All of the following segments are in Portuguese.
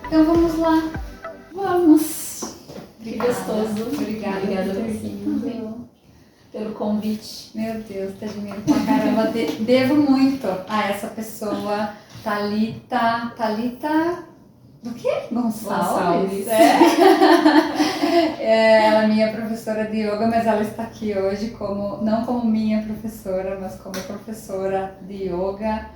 Então vamos lá. Vamos! Que Obrigada. gostoso. Obrigada a por você pelo convite. Meu Deus, te admiro pra caramba. Devo muito a essa pessoa, Thalita do quê? Gonçalves. Ela é minha professora de yoga, mas ela está aqui hoje não como minha professora, mas como professora de yoga,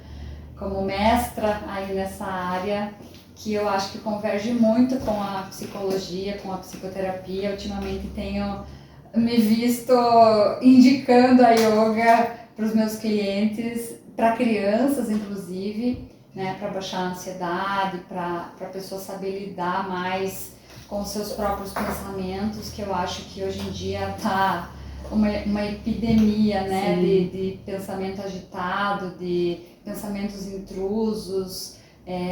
como mestra aí nessa área, que eu acho que converge muito com a psicologia, com a psicoterapia. Ultimamente tenho me visto indicando a yoga para os meus clientes, para crianças inclusive, né, para baixar a ansiedade, para a pessoa saber lidar mais com os seus próprios pensamentos, que eu acho que hoje em dia está uma epidemia, né, de pensamento agitado, de pensamentos intrusos,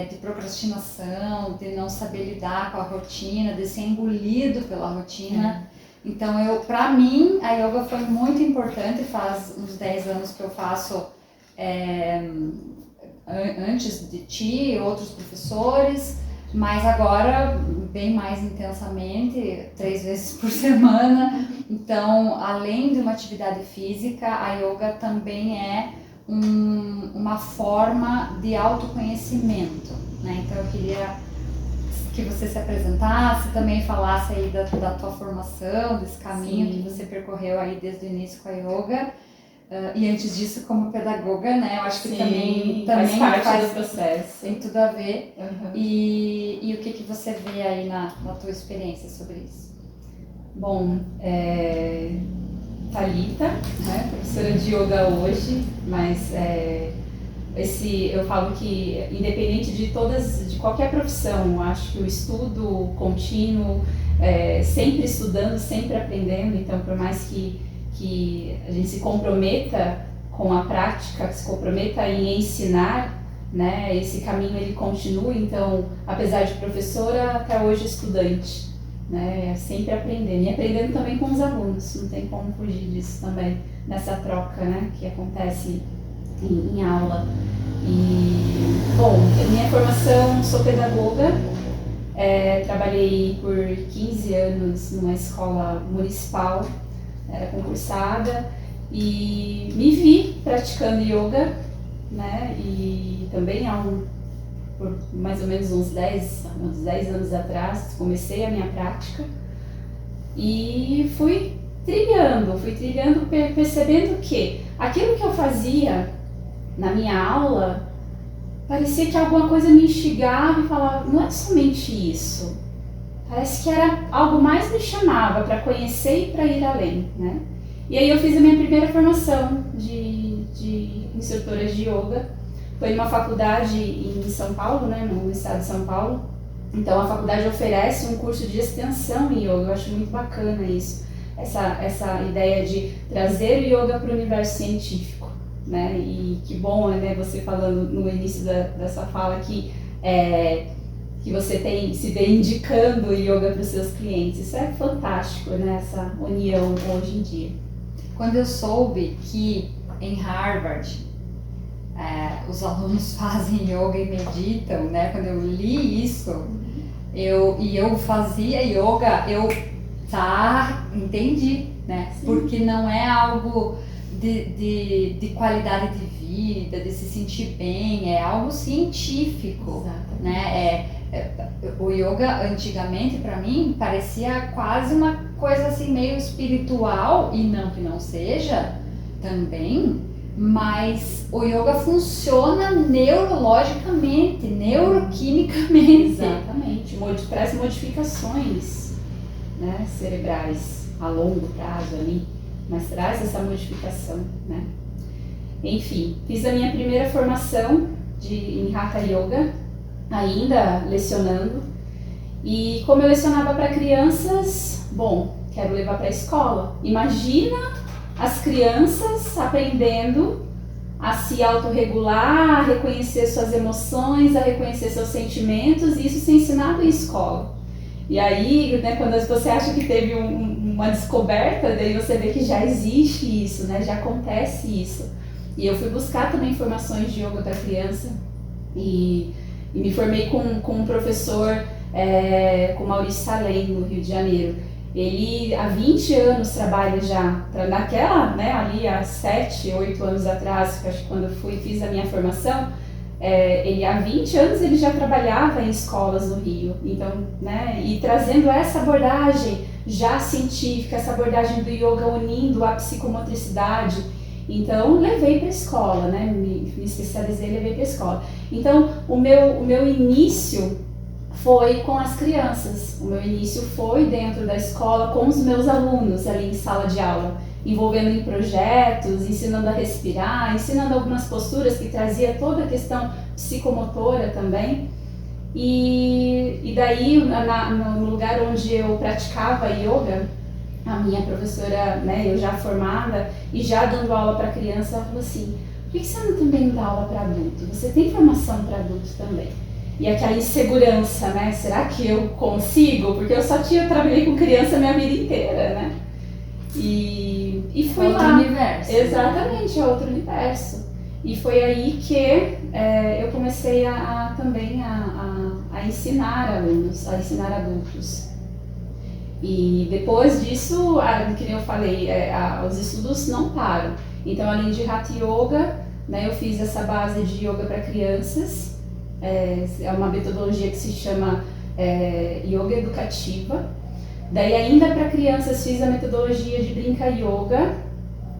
de procrastinação, de não saber lidar com a rotina, de ser engolido pela rotina. Então, para mim, a yoga foi muito importante. Faz uns 10 anos que eu faço, antes de ti, outros professores, mas agora bem mais intensamente, 3 vezes por semana. Então, além de uma atividade física, a yoga também é uma forma de autoconhecimento, né? Então, eu queria que você se apresentasse, também falasse aí da tua formação, desse caminho que você percorreu aí desde o início com a yoga. E antes disso, como pedagoga, né? Eu acho que também faz parte do processo. Tem tudo a ver. E o que você vê aí na tua experiência sobre isso? Bom, Thalita, né? Professora de yoga hoje, mas eu falo que independente de qualquer profissão, eu acho que o estudo contínuo, sempre estudando, sempre aprendendo. Então, por mais que a gente se comprometa com a prática, se comprometa em ensinar, né, esse caminho ele continua. Então, apesar de professora, até hoje estudante, né, sempre aprendendo e aprendendo também com os alunos, não tem como fugir disso também, nessa troca, né, que acontece em aula. E, bom, minha formação, sou pedagoga, trabalhei por 15 anos numa escola municipal, era concursada, e me vi praticando yoga, né, e também por mais ou menos uns 10 anos atrás, comecei a minha prática e fui trilhando, percebendo que aquilo que eu fazia na minha aula parecia que alguma coisa me instigava e falava, não é somente isso. Parece que era algo mais me chamava para conhecer e para ir além, né? E aí eu fiz a minha primeira formação de instrutora de yoga. Foi numa faculdade em São Paulo, né, no estado de São Paulo. Então a faculdade oferece um curso de extensão em yoga. Eu acho muito bacana isso. Essa ideia de trazer o yoga para o universo científico, né? E que bom, né, você falando no início dessa fala que você se vê indicando yoga para os seus clientes. Isso é fantástico, né? Essa união hoje em dia. Quando eu soube que em Harvard os alunos fazem yoga e meditam, né? Quando eu li isso, eu fazia yoga, entendi, né? Sim. Porque não é algo de qualidade de vida, de se sentir bem, é algo científico. Exatamente. Né? O yoga antigamente para mim parecia quase uma coisa assim meio espiritual, e não que não seja também, mas o yoga funciona neurologicamente, neuroquimicamente. Exatamente, traz modificações, né, cerebrais a longo prazo ali, mas traz essa modificação, né? Enfim, fiz a minha primeira formação em Hatha Yoga, ainda lecionando, e como eu lecionava para crianças, bom, quero levar para a escola. Imagina as crianças aprendendo a se autorregular, a reconhecer suas emoções, a reconhecer seus sentimentos, e isso ser ensinado em escola. E aí, né, quando você acha que teve uma descoberta, daí você vê que já existe isso, né, já acontece isso. E eu fui buscar também informações de yoga para criança, e E me formei com um professor, com Maurício Salem, no Rio de Janeiro. Ele há 20 anos trabalha já, naquela, né, ali há 7, 8 anos atrás, acho que quando eu fiz a minha formação, ele há 20 anos ele já trabalhava em escolas no Rio, então, né, e trazendo essa abordagem já científica, essa abordagem do yoga unindo a psicomotricidade, então levei para a escola, né, me especializei e levei para a escola. Então o meu início foi com as crianças, o meu início foi dentro da escola com os meus alunos ali em sala de aula, envolvendo em projetos, ensinando a respirar, ensinando algumas posturas que trazia toda a questão psicomotora também. E daí, no lugar onde eu praticava yoga, a minha professora, né, eu já formada e já dando aula para criança, ela falou assim, por que você não também dá aula para adulto? Você tem formação para adulto também. E aquela insegurança, né, será que eu consigo? Porque eu só trabalhei com criança a minha vida inteira, né? E fui outro lá. Universo. Exatamente, é outro universo. E foi aí que eu comecei também a ensinar alunos, a ensinar adultos. E depois disso, que nem eu falei, os estudos não param. Então, além de Hatha Yoga, né, eu fiz essa base de yoga para crianças. É uma metodologia que se chama Yoga Educativa. Daí, ainda para crianças, fiz a metodologia de Brinca Yoga,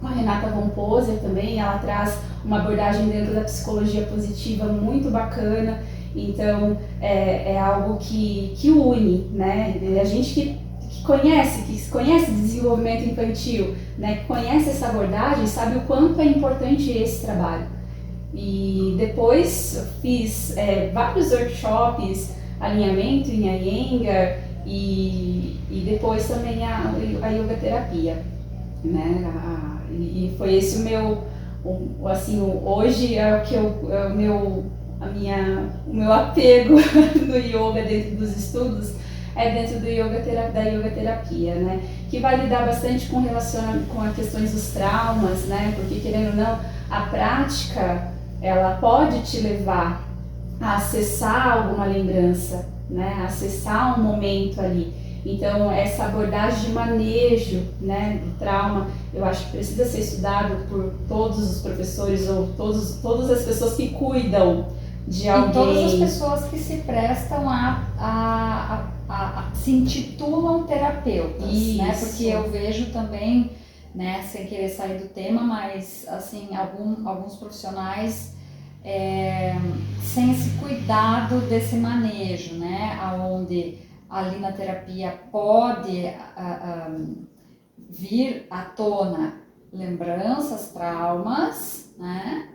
com a Renata Von Poser também. Ela traz uma abordagem dentro da psicologia positiva muito bacana. Então, é algo que une, né? A gente que conhece desenvolvimento infantil, né? Que conhece essa abordagem, sabe o quanto é importante esse trabalho. E depois fiz vários workshops, alinhamento em Iyengar e depois também a yoga terapia, né? E foi esse o meu, assim, hoje é o que o meu apego no yoga dentro dos estudos dentro da yoga terapia, né? Que vai lidar bastante com as questões dos traumas, né? Porque querendo ou não, a prática ela pode te levar a acessar alguma lembrança, né? A acessar um momento ali. Então essa abordagem de manejo, né, do trauma, eu acho que precisa ser estudado por todos os professores ou todas as pessoas que cuidam de alguém. E todas as pessoas que se prestam se intitulam terapeutas, né? Porque eu vejo também, né, sem querer sair do tema, mas assim, alguns profissionais sem esse cuidado desse manejo, né? Onde ali na terapia pode vir à tona lembranças, traumas, né?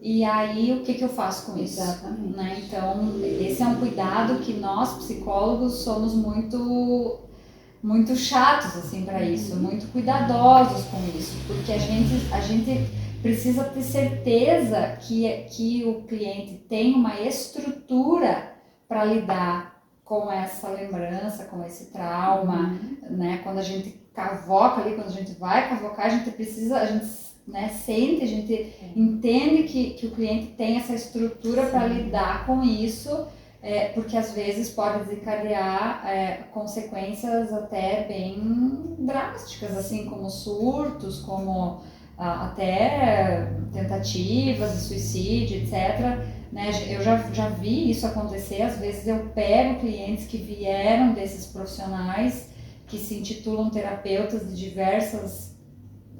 E aí, o que eu faço com isso? Exatamente. Né? Então, esse é um cuidado que nós, psicólogos, somos muito chatos, assim, para isso, muito cuidadosos com isso, porque a gente precisa ter certeza que o cliente tem uma estrutura para lidar com essa lembrança, com esse trauma, né? Quando a gente cavoca ali, quando a gente vai cavocar, a gente né, sente, a gente entende que o cliente tem essa estrutura para lidar com isso, porque às vezes pode desencadear consequências até bem drásticas, assim como surtos, como até tentativas de suicídio, etc. Né? Eu já vi isso acontecer, às vezes eu pego clientes que vieram desses profissionais que se intitulam terapeutas de diversas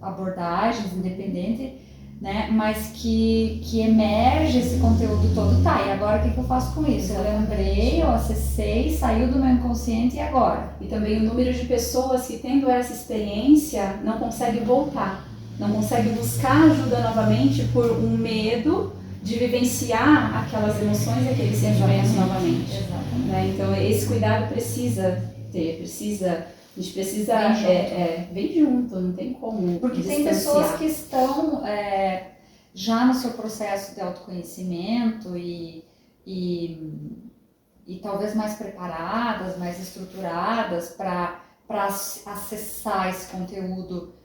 abordagens, independente, né? Mas que emerge esse conteúdo todo. Tá, e agora o que eu faço com isso? Eu lembrei, eu acessei, saiu do meu inconsciente e agora? E também o número de pessoas que tendo essa experiência não consegue voltar, não consegue buscar ajuda novamente por um medo de vivenciar aquelas emoções e aqueles sentimentos novamente. Exatamente. Né? Então esse cuidado precisa ter, a gente precisa vem junto, não tem como. Porque tem pessoas que estão já no seu processo de autoconhecimento e talvez mais preparadas, mais estruturadas para acessar esse conteúdo,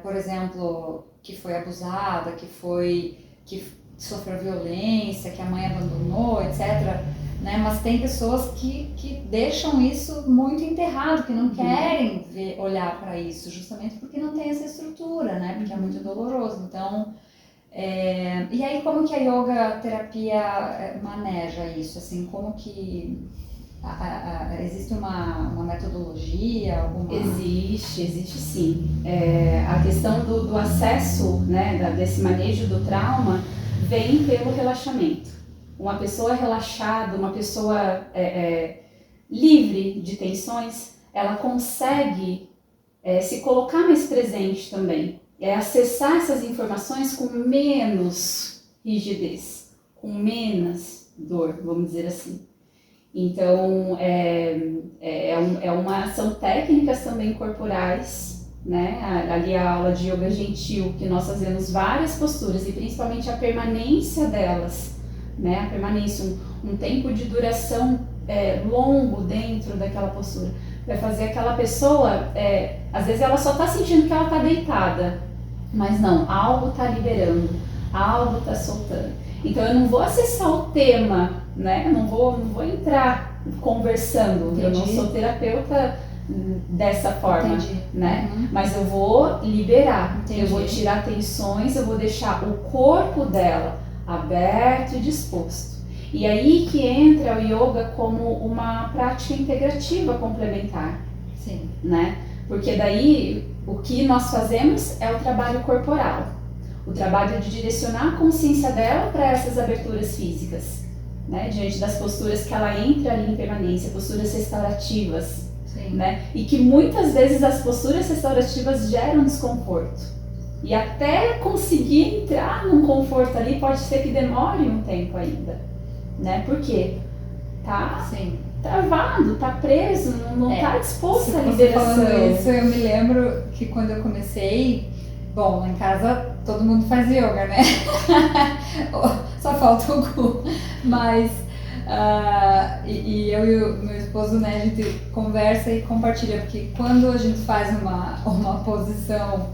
por exemplo, que foi abusada, que sofreu violência, que a mãe abandonou, etc. né? Mas tem pessoas que deixam isso muito enterrado, que não querem olhar para isso, justamente porque não tem essa estrutura, né? Porque é muito doloroso. Então, e aí como que a yoga terapia maneja isso? Assim, como que existe uma metodologia? Existe sim. A questão do acesso, né, desse manejo do trauma vem pelo relaxamento. Uma pessoa relaxada, uma pessoa livre de tensões, ela consegue se colocar mais presente também. Acessar essas informações com menos rigidez, com menos dor, vamos dizer assim. Então, são técnicas também corporais, né? Ali a aula de yoga gentil, que nós fazemos várias posturas e principalmente a permanência delas, né? A permanência, um tempo de duração longo dentro daquela postura. Vai fazer aquela pessoa, às vezes ela só está sentindo que ela está deitada, mas não, algo está liberando, algo está soltando. Então eu não vou acessar o tema, né? Eu não vou entrar conversando. Entendi. Eu não sou terapeuta dessa forma, entendi, né? Mas eu vou liberar, entendi. Eu vou tirar tensões, eu vou deixar o corpo dela aberto e disposto. E aí que entra o yoga como uma prática integrativa complementar. Sim. Né? Porque daí o que nós fazemos é o trabalho corporal. O trabalho de direcionar a consciência dela para essas aberturas físicas, né? Diante das posturas que ela entra ali em permanência, posturas restaurativas, né? E que muitas vezes as posturas restaurativas geram desconforto. E até conseguir entrar num conforto ali pode ser que demore um tempo ainda, né? Porque tá travado, tá preso, não tá disposto à liberação. Falando isso, eu me lembro que quando eu comecei, bom, lá em casa todo mundo faz yoga, né? Só falta o Gu. Mas, e eu e o meu esposo, né, a gente conversa e compartilha, porque quando a gente faz uma posição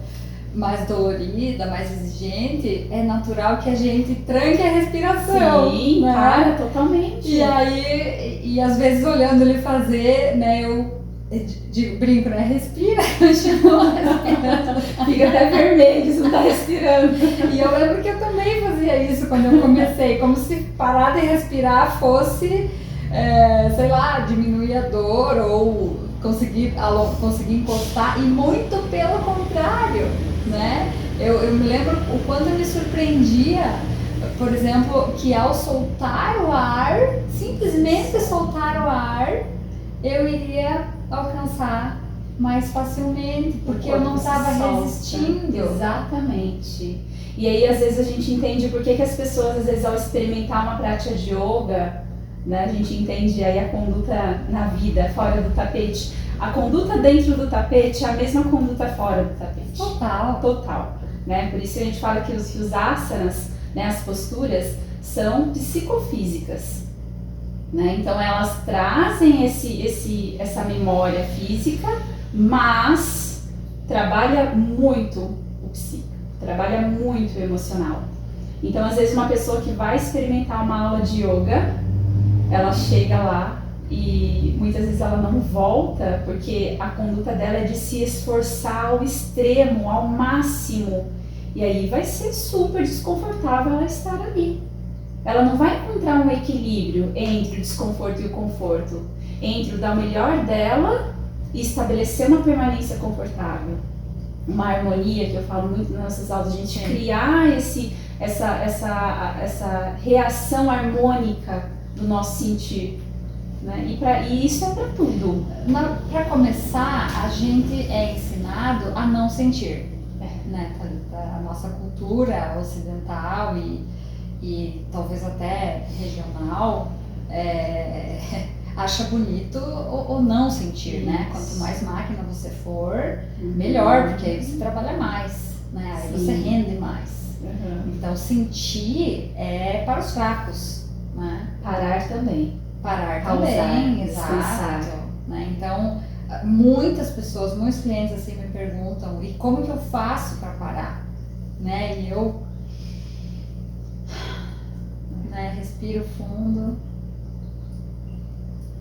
mais dolorida, mais exigente, é natural que a gente tranque a respiração. Sim, né? Cara, totalmente. E aí, e às vezes olhando ele fazer, né, eu brinco, né, respira, continua respirando. Fica até vermelho, você não tá respirando. E eu lembro que eu também fazia isso quando eu comecei, como se parar de respirar fosse, sei lá, diminuir a dor ou conseguir encostar, e muito pelo contrário, né? Eu me lembro o quanto eu me surpreendia, por exemplo, que ao soltar o ar, simplesmente soltar o ar, eu iria alcançar mais facilmente, porque eu não estava resistindo. Exatamente. E aí às vezes a gente entende por que as pessoas, às vezes, ao experimentar uma prática de yoga, né, a gente entende aí a conduta na vida, fora do tapete. A conduta dentro do tapete é a mesma conduta fora do tapete. Total. Né? Por isso que a gente fala que os asanas, né, as posturas, são psicofísicas. Né? Então elas trazem essa memória física, mas trabalha muito o psíquico, trabalha muito o emocional. Então às vezes uma pessoa que vai experimentar uma aula de yoga, ela chega lá e muitas vezes ela não volta, porque a conduta dela é de se esforçar ao extremo, ao máximo, e aí vai ser super desconfortável ela estar ali. Ela não vai encontrar um equilíbrio entre o desconforto e o conforto, entre o dar o melhor dela e estabelecer uma permanência confortável. Uma harmonia, que eu falo muito nas nossas aulas, a gente criar essa reação harmônica do nosso sentir. Né? E isso é para tudo. Para começar, a gente é ensinado a não sentir. Né? A nossa cultura ocidental e talvez até regional, acha bonito ou não sentir, né? Quanto mais máquina você for, melhor, porque aí você trabalha mais, né? Aí você rende mais. Então sentir é para os fracos, né? Parar também, exato. Né? Então muitas pessoas, muitos clientes assim me perguntam, e como que eu faço para parar? Né? E eu respiro fundo,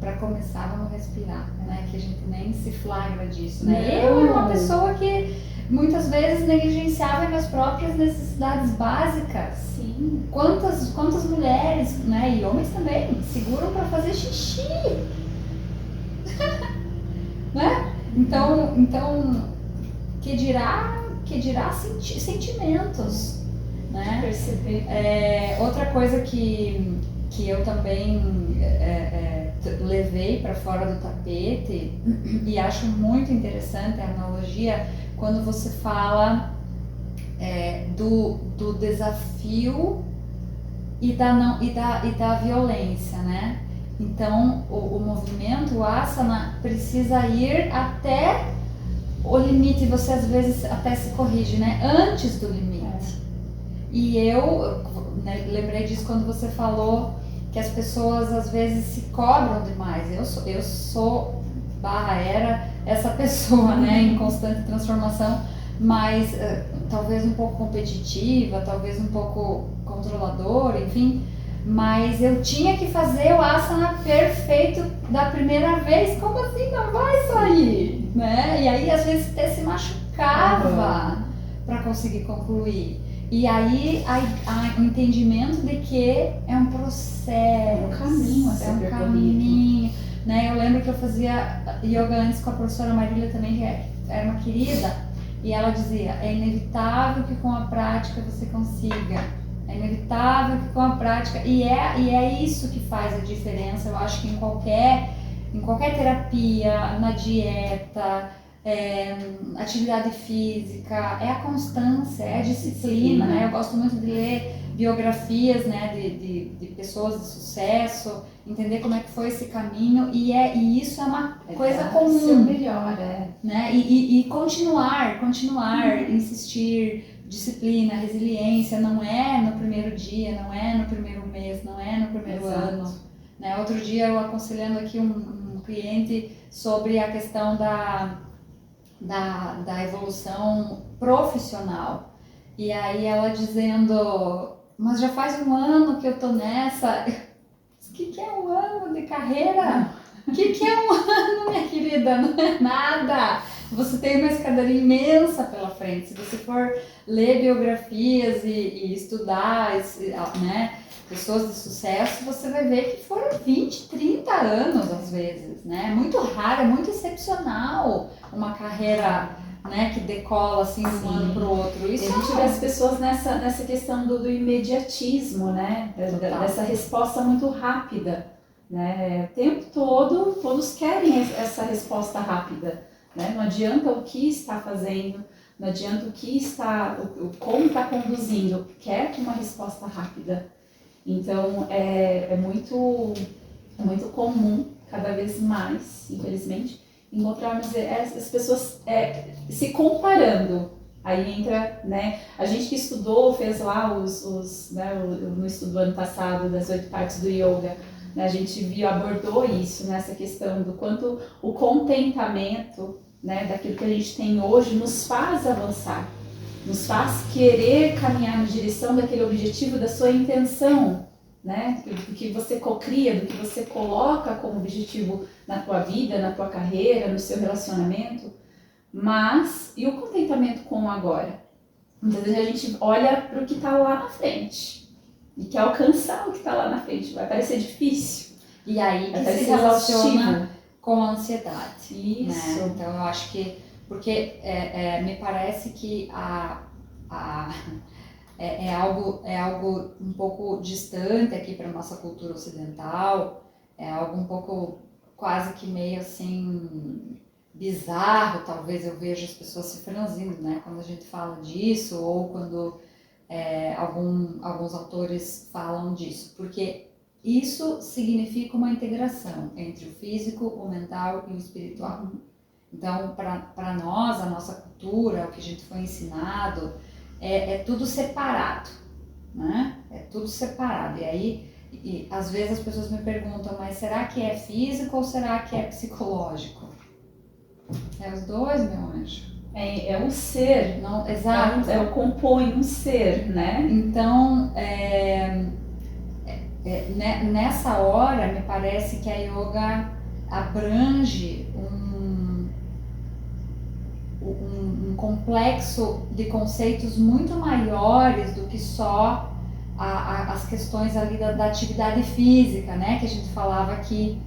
para começar, vamos respirar, né? Que a gente nem se flagra disso, né? Não. Eu era uma pessoa que muitas vezes negligenciava minhas próprias necessidades básicas. Sim. Quantas mulheres, né, e homens também, seguram para fazer xixi, né? Então, que dirá sentimentos, né? Perceber. Outra coisa que eu também levei para fora do tapete e acho muito interessante a analogia quando você fala do desafio e da violência, né? Então o movimento, o asana, precisa ir até o limite, você às vezes até se corrige, né? Antes do limite. E eu lembrei disso quando você falou que as pessoas às vezes se cobram demais. Eu sou era essa pessoa, né, em constante transformação, mas talvez um pouco competitiva, talvez um pouco controladora, enfim. Mas eu tinha que fazer o asana perfeito da primeira vez. Como assim não vai sair? Né? E aí às vezes até se machucava para conseguir concluir. E aí o entendimento de que é um processo, É um caminho a ser percorrido. Caminho, né? Eu lembro que eu fazia yoga antes com a professora Marília também, que era uma querida, e ela dizia: é inevitável que com a prática você consiga, é inevitável que com a prática, e é isso que faz a diferença, eu acho que em qualquer terapia, na dieta, atividade física, é a constância, é a disciplina, né? Eu gosto muito de ler biografias, né, de pessoas de sucesso, entender como é que foi esse caminho, e isso é uma coisa comum. Ser melhor, né? E continuar, insistir, disciplina, resiliência, não é no primeiro dia, não é no primeiro mês, não é no primeiro ano. Né? Outro dia eu aconselhando aqui um cliente sobre a questão da evolução profissional. E aí ela dizendo: mas já faz um ano que eu tô nessa. O que é um ano de carreira? O que é um ano, minha querida? Não é nada. Você tem uma escadaria imensa pela frente. Se você for ler biografias e estudar, né, pessoas de sucesso, você vai ver que foram 20, 30 anos às vezes, né? É muito raro, é muito excepcional uma carreira, né, que decola assim de um ano para o outro. Isso a gente vê as pessoas nessa questão do imediatismo, né? Dessa resposta muito rápida, né? O tempo todo todos querem essa resposta rápida, né? Não adianta o que está fazendo, não adianta como está conduzindo, quer uma resposta rápida. Então é muito comum, cada vez mais, infelizmente, encontrarmos as pessoas se comparando. Aí entra, né, a gente que estudou, fez lá no estudo do ano passado das 8 partes do yoga, né, a gente abordou isso, né, essa questão do quanto o contentamento, né, daquilo que a gente tem hoje nos faz avançar, nos faz querer caminhar na direção daquele objetivo, da sua intenção, né, do que você cocria, do que você coloca como objetivo na tua vida, na tua carreira, no seu relacionamento. Mas, e o contentamento com o agora? Muitas vezes a gente olha para o que está lá na frente e quer alcançar o que está lá na frente, vai parecer difícil. E aí que se relaciona com a ansiedade. Isso. Né? Então eu acho que, porque me parece que é algo um pouco distante aqui para nossa cultura ocidental, é algo um pouco quase que meio assim bizarro, talvez eu vejo as pessoas se franzindo, né, quando a gente fala disso, ou quando alguns autores falam disso, porque isso significa uma integração entre o físico, o mental e o espiritual. Então, para nós, a nossa cultura, o que a gente foi ensinado, é tudo separado, né? É tudo separado. E aí, às vezes as pessoas me perguntam, mas será que é físico ou será que é psicológico? É os dois, meu anjo. É um ser. Não, exato. Compõe um ser, né? Então, nessa hora me parece que a yoga abrange um complexo de conceitos muito maiores do que só as questões ali da atividade física, né? Que a gente falava que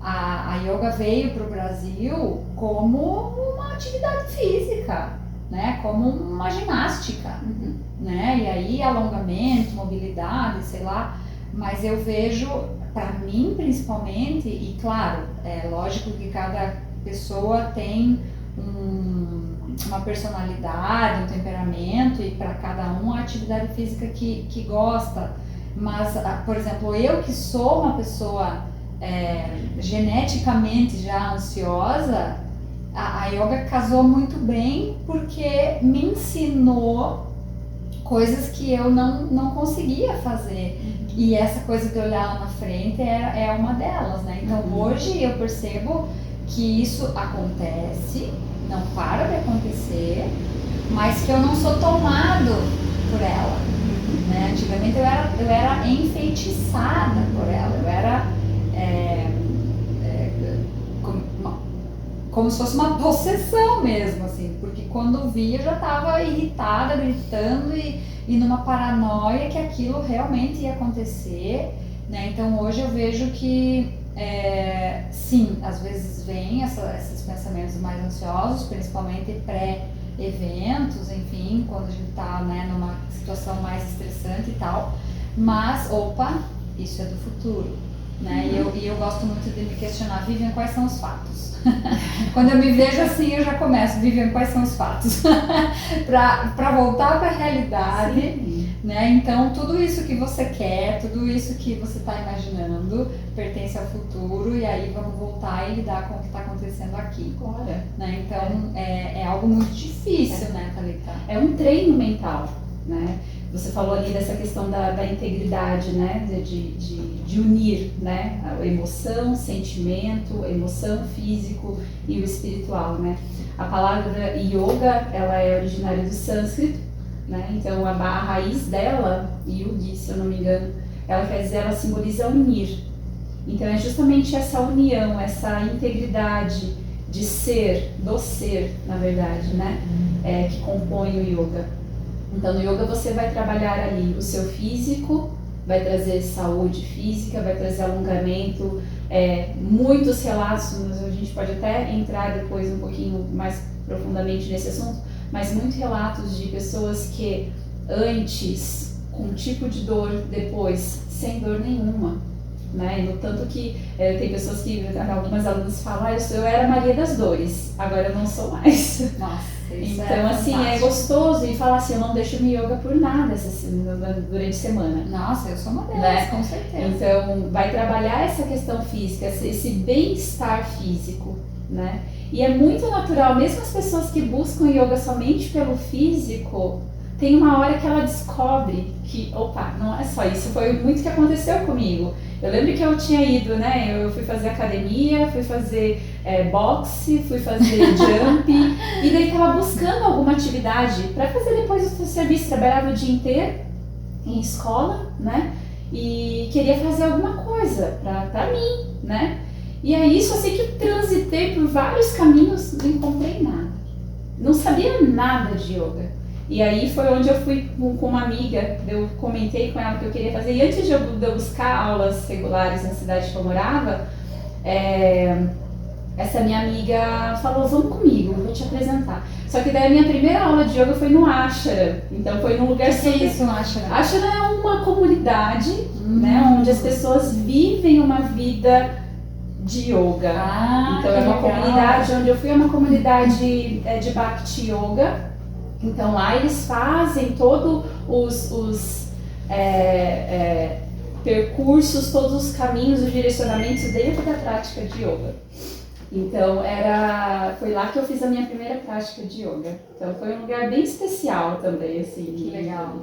a yoga veio para o Brasil como uma atividade física, né? Como uma ginástica, né? E aí alongamento, mobilidade, sei lá. Mas eu vejo, para mim principalmente, e claro, é lógico que cada pessoa tem uma personalidade, um temperamento, e para cada um a atividade física que gosta. Mas, por exemplo, eu que sou uma pessoa geneticamente já ansiosa, a yoga casou muito bem porque me ensinou coisas que eu não conseguia fazer. E essa coisa de olhar lá na frente é uma delas, né? Então hoje eu percebo que isso acontece, não para de acontecer, mas que eu não sou tomado por ela, né? Antigamente eu era enfeitiçada por ela, eu era como se fosse uma possessão mesmo, assim, porque quando via eu já estava irritada, gritando e numa paranoia que aquilo realmente ia acontecer, né? Então hoje eu vejo que sim, às vezes vem esses pensamentos mais ansiosos, principalmente pré-eventos, enfim, quando a gente está, né, numa situação mais estressante e tal, mas opa, isso é do futuro, né? E eu gosto muito de me questionar: Vivian, quais são os fatos? Quando eu me vejo assim, eu já começo: Vivian, quais são os fatos? para voltar para a realidade. Sim. Né? Então, tudo isso que você quer, tudo isso que você está imaginando pertence ao futuro, e aí vamos voltar e lidar com o que está acontecendo aqui. Agora. Né? Então, é algo muito difícil, né, Thalita? É um treino mental, né? Você falou ali dessa questão da integridade, né? De unir, né? A emoção, sentimento, emoção, físico e o espiritual, né? A palavra yoga, ela é originária do sânscrito, né? Então a raiz dela, yogi, se eu não me engano, ela simboliza unir. Então é justamente essa união, essa integridade de ser, do ser, na verdade, né? Que compõe o yoga. Então no yoga você vai trabalhar ali o seu físico, vai trazer saúde física, vai trazer alongamento, muitos relatos, a gente pode até entrar depois um pouquinho mais profundamente nesse assunto, mas muitos relatos de pessoas que antes com um tipo de dor, depois sem dor nenhuma, né? No tanto que tem pessoas que, algumas alunas falam: eu era Maria das Dores, agora eu não sou mais. Nossa. Então, assim, é gostoso, e falar assim: eu não deixo meu yoga por nada durante a semana. Nossa, eu sou uma delas, né? Com certeza. Então, vai trabalhar essa questão física, esse bem-estar físico, né? E é muito natural, mesmo as pessoas que buscam yoga somente pelo físico, tem uma hora que ela descobre que, opa, não é só isso, foi muito que aconteceu comigo. Eu lembro que eu tinha ido, né, eu fui fazer academia, fui fazer boxe, fui fazer jump, e daí tava buscando alguma atividade para fazer depois do serviço, trabalhava o dia inteiro em escola, né, e queria fazer alguma coisa pra mim, né. E aí isso assim que transitei por vários caminhos, não encontrei nada, não sabia nada de yoga. E aí foi onde eu fui com uma amiga, eu comentei com ela que eu queria fazer, e antes de eu buscar aulas regulares na cidade que eu morava, essa minha amiga falou: vamos comigo, eu vou te apresentar. Só que daí a minha primeira aula de yoga foi no ashram, então foi num lugar... O que é isso, um ashram? Ashram é uma comunidade, né, onde as pessoas vivem uma vida de yoga. Então é uma comunidade, onde eu fui, é uma comunidade de Bhakti Yoga. Então lá eles fazem todos os percursos, todos os caminhos, os direcionamentos dentro da prática de yoga. Então foi lá que eu fiz a minha primeira prática de yoga. Então foi um lugar bem especial também, assim. Que legal.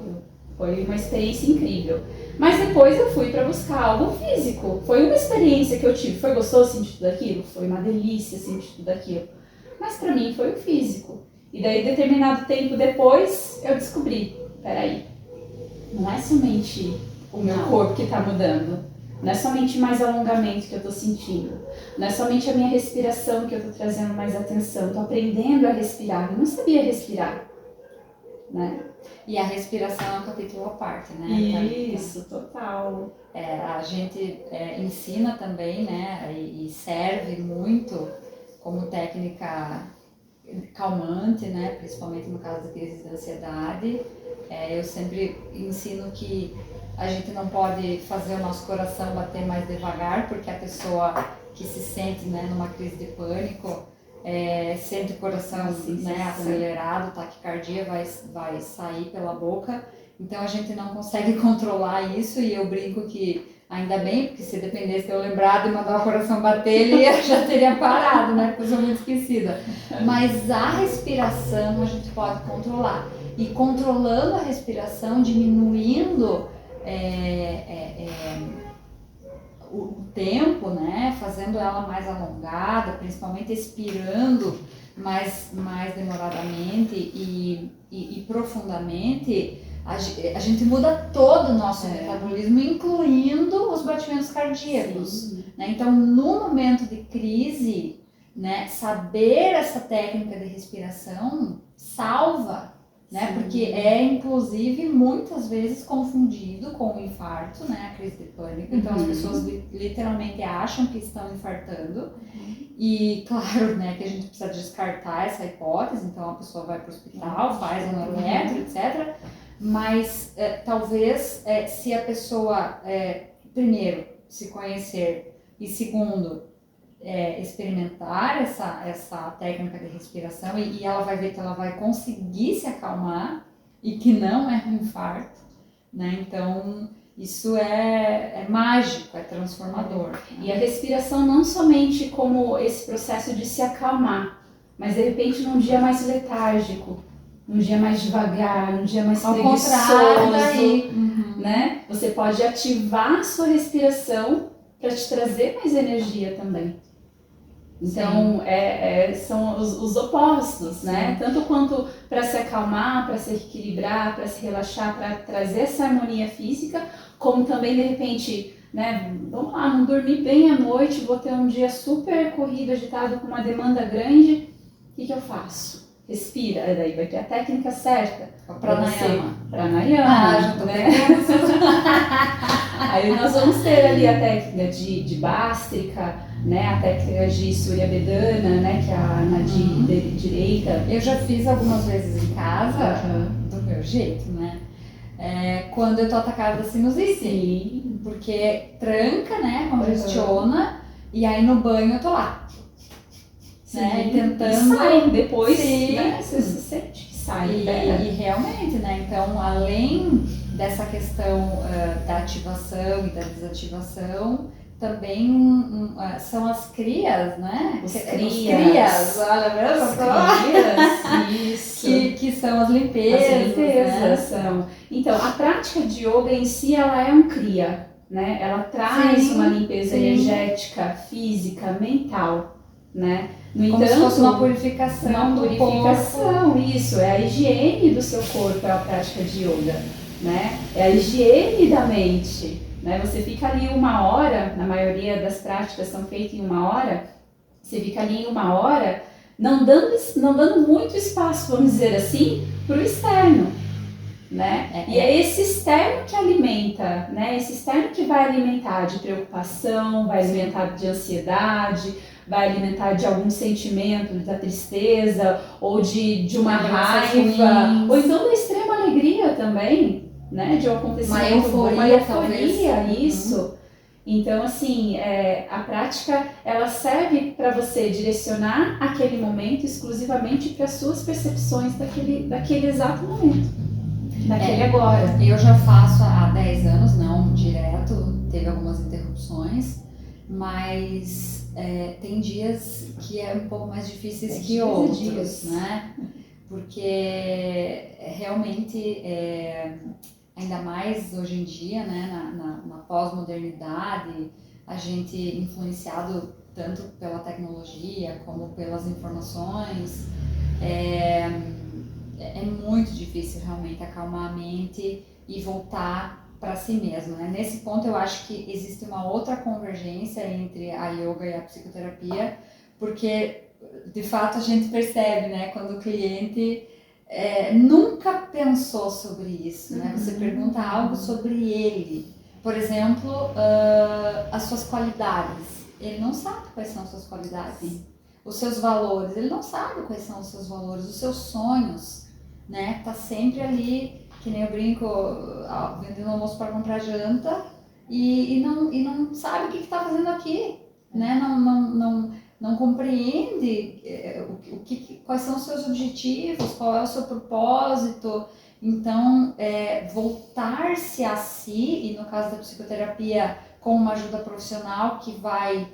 Foi uma experiência incrível. Mas depois eu fui para buscar algo físico. Foi uma experiência que eu tive. Foi gostoso sentir tudo aquilo? Foi uma delícia sentir tudo aquilo. Mas para mim foi o físico. E daí, determinado tempo depois, eu descobri: peraí, não é somente o meu corpo que está mudando. Não é somente mais alongamento que eu estou sentindo. Não é somente a minha respiração que eu estou trazendo mais atenção. Estou aprendendo a respirar. Eu não sabia respirar, né? E a respiração é um capítulo à parte, né? Isso, total. A gente ensina também, né? E serve muito como técnica calmante, né? Principalmente no caso da crise de ansiedade. Eu sempre ensino que a gente não pode fazer o nosso coração bater mais devagar, porque a pessoa que se sente, né, numa crise de pânico sente o coração, né, acelerado, taquicardia vai sair pela boca. Então a gente não consegue controlar isso, e eu brinco que ainda bem, porque se dependesse de eu lembrar de mandar o coração bater, ele já teria parado, né? Porque eu sou muito esquecida. Mas a respiração a gente pode controlar. E controlando a respiração, diminuindo o tempo, né? Fazendo ela mais alongada, principalmente expirando mais demoradamente e profundamente, a gente muda todo o nosso metabolismo, incluindo os batimentos cardíacos. Né? Então, no momento de crise, né, saber essa técnica de respiração salva, né? Porque inclusive, muitas vezes confundido com o infarto, né? A crise de pânico. Então, as pessoas literalmente acham que estão infartando. E claro, né, que a gente precisa descartar essa hipótese. Então, a pessoa vai para o hospital, faz um eletro, etc. Mas talvez se a pessoa, primeiro, se conhecer e segundo, experimentar essa técnica de respiração e ela vai ver que ela vai conseguir se acalmar e que não é um infarto, né? Então, isso é mágico, é transformador. E a respiração não somente como esse processo de se acalmar, mas de repente num dia mais letárgico, num dia mais devagar, num dia mais preguiçoso, né? Você pode ativar a sua respiração para te trazer mais energia também. Então, são os opostos, né? Tanto quanto para se acalmar, para se equilibrar, para se relaxar, para trazer essa harmonia física, como também, de repente, né? Vamos lá, não dormi bem à noite, vou ter um dia super corrido, agitado, com uma demanda grande. O que eu faço? Respira, daí vai ter a técnica certa. Pranayama. Pranayama, já tô né? Aí nós vamos ter ali a técnica de Bhastrika, né? A técnica de Surya Bedana, né? Que é na direita. Eu já fiz algumas vezes em casa, do meu jeito, né? Quando eu tô atacada da sinusite. Sim. Porque tranca, né? Congestiona. E aí no banho eu tô lá. Né? Tentando. E sai depois, né? Você se sente que sai. E realmente, né? Então, além dessa questão da ativação e da desativação, também são as crias, né? Os crias, olha mesmo? As crias, isso. Que são as limpezas, né? São. Então, a prática de yoga em si, ela é um cria, né? Ela traz uma limpeza energética, física, mental, né? No Como entanto, se fosse uma purificação do corpo. Isso, é a higiene do seu corpo, é a prática de yoga, né? É a higiene da mente, né? Você fica ali 1 hora, na maioria das práticas são feitas em 1 hora, você fica ali em 1 hora, não dando muito espaço, vamos dizer assim, para o externo, né? E é esse externo que alimenta, né? Esse externo que vai alimentar de preocupação, vai alimentar de ansiedade, vai alimentar de algum sentimento, da tristeza, ou de uma raiva, ou então da extrema alegria também, né? De um acontecimento, uma euforia, isso. Então, assim, a prática, ela serve para você direcionar aquele momento exclusivamente para as suas percepções daquele exato momento, daquele agora. Eu já faço há 10 anos, não direto, teve algumas interrupções, mas tem dias que é um pouco mais difíceis que outros, né? Porque realmente, ainda mais hoje em dia, né, na pós-modernidade, a gente influenciado tanto pela tecnologia como pelas informações, é muito difícil realmente acalmar a mente e voltar para si mesmo, né? Nesse ponto eu acho que existe uma outra convergência entre a yoga e a psicoterapia, porque de fato a gente percebe, né, quando o cliente nunca pensou sobre isso, né? Você pergunta algo sobre ele, por exemplo, as suas qualidades, ele não sabe quais são as suas qualidades. Sim. Os seus valores, ele não sabe quais são os seus valores, os seus sonhos, né? Tá sempre ali, que nem eu brinco, vendendo almoço para comprar janta e não sabe o que está fazendo aqui, né? Não compreende quais são os seus objetivos, qual é o seu propósito. Então, voltar-se a si, e no caso da psicoterapia, com uma ajuda profissional que vai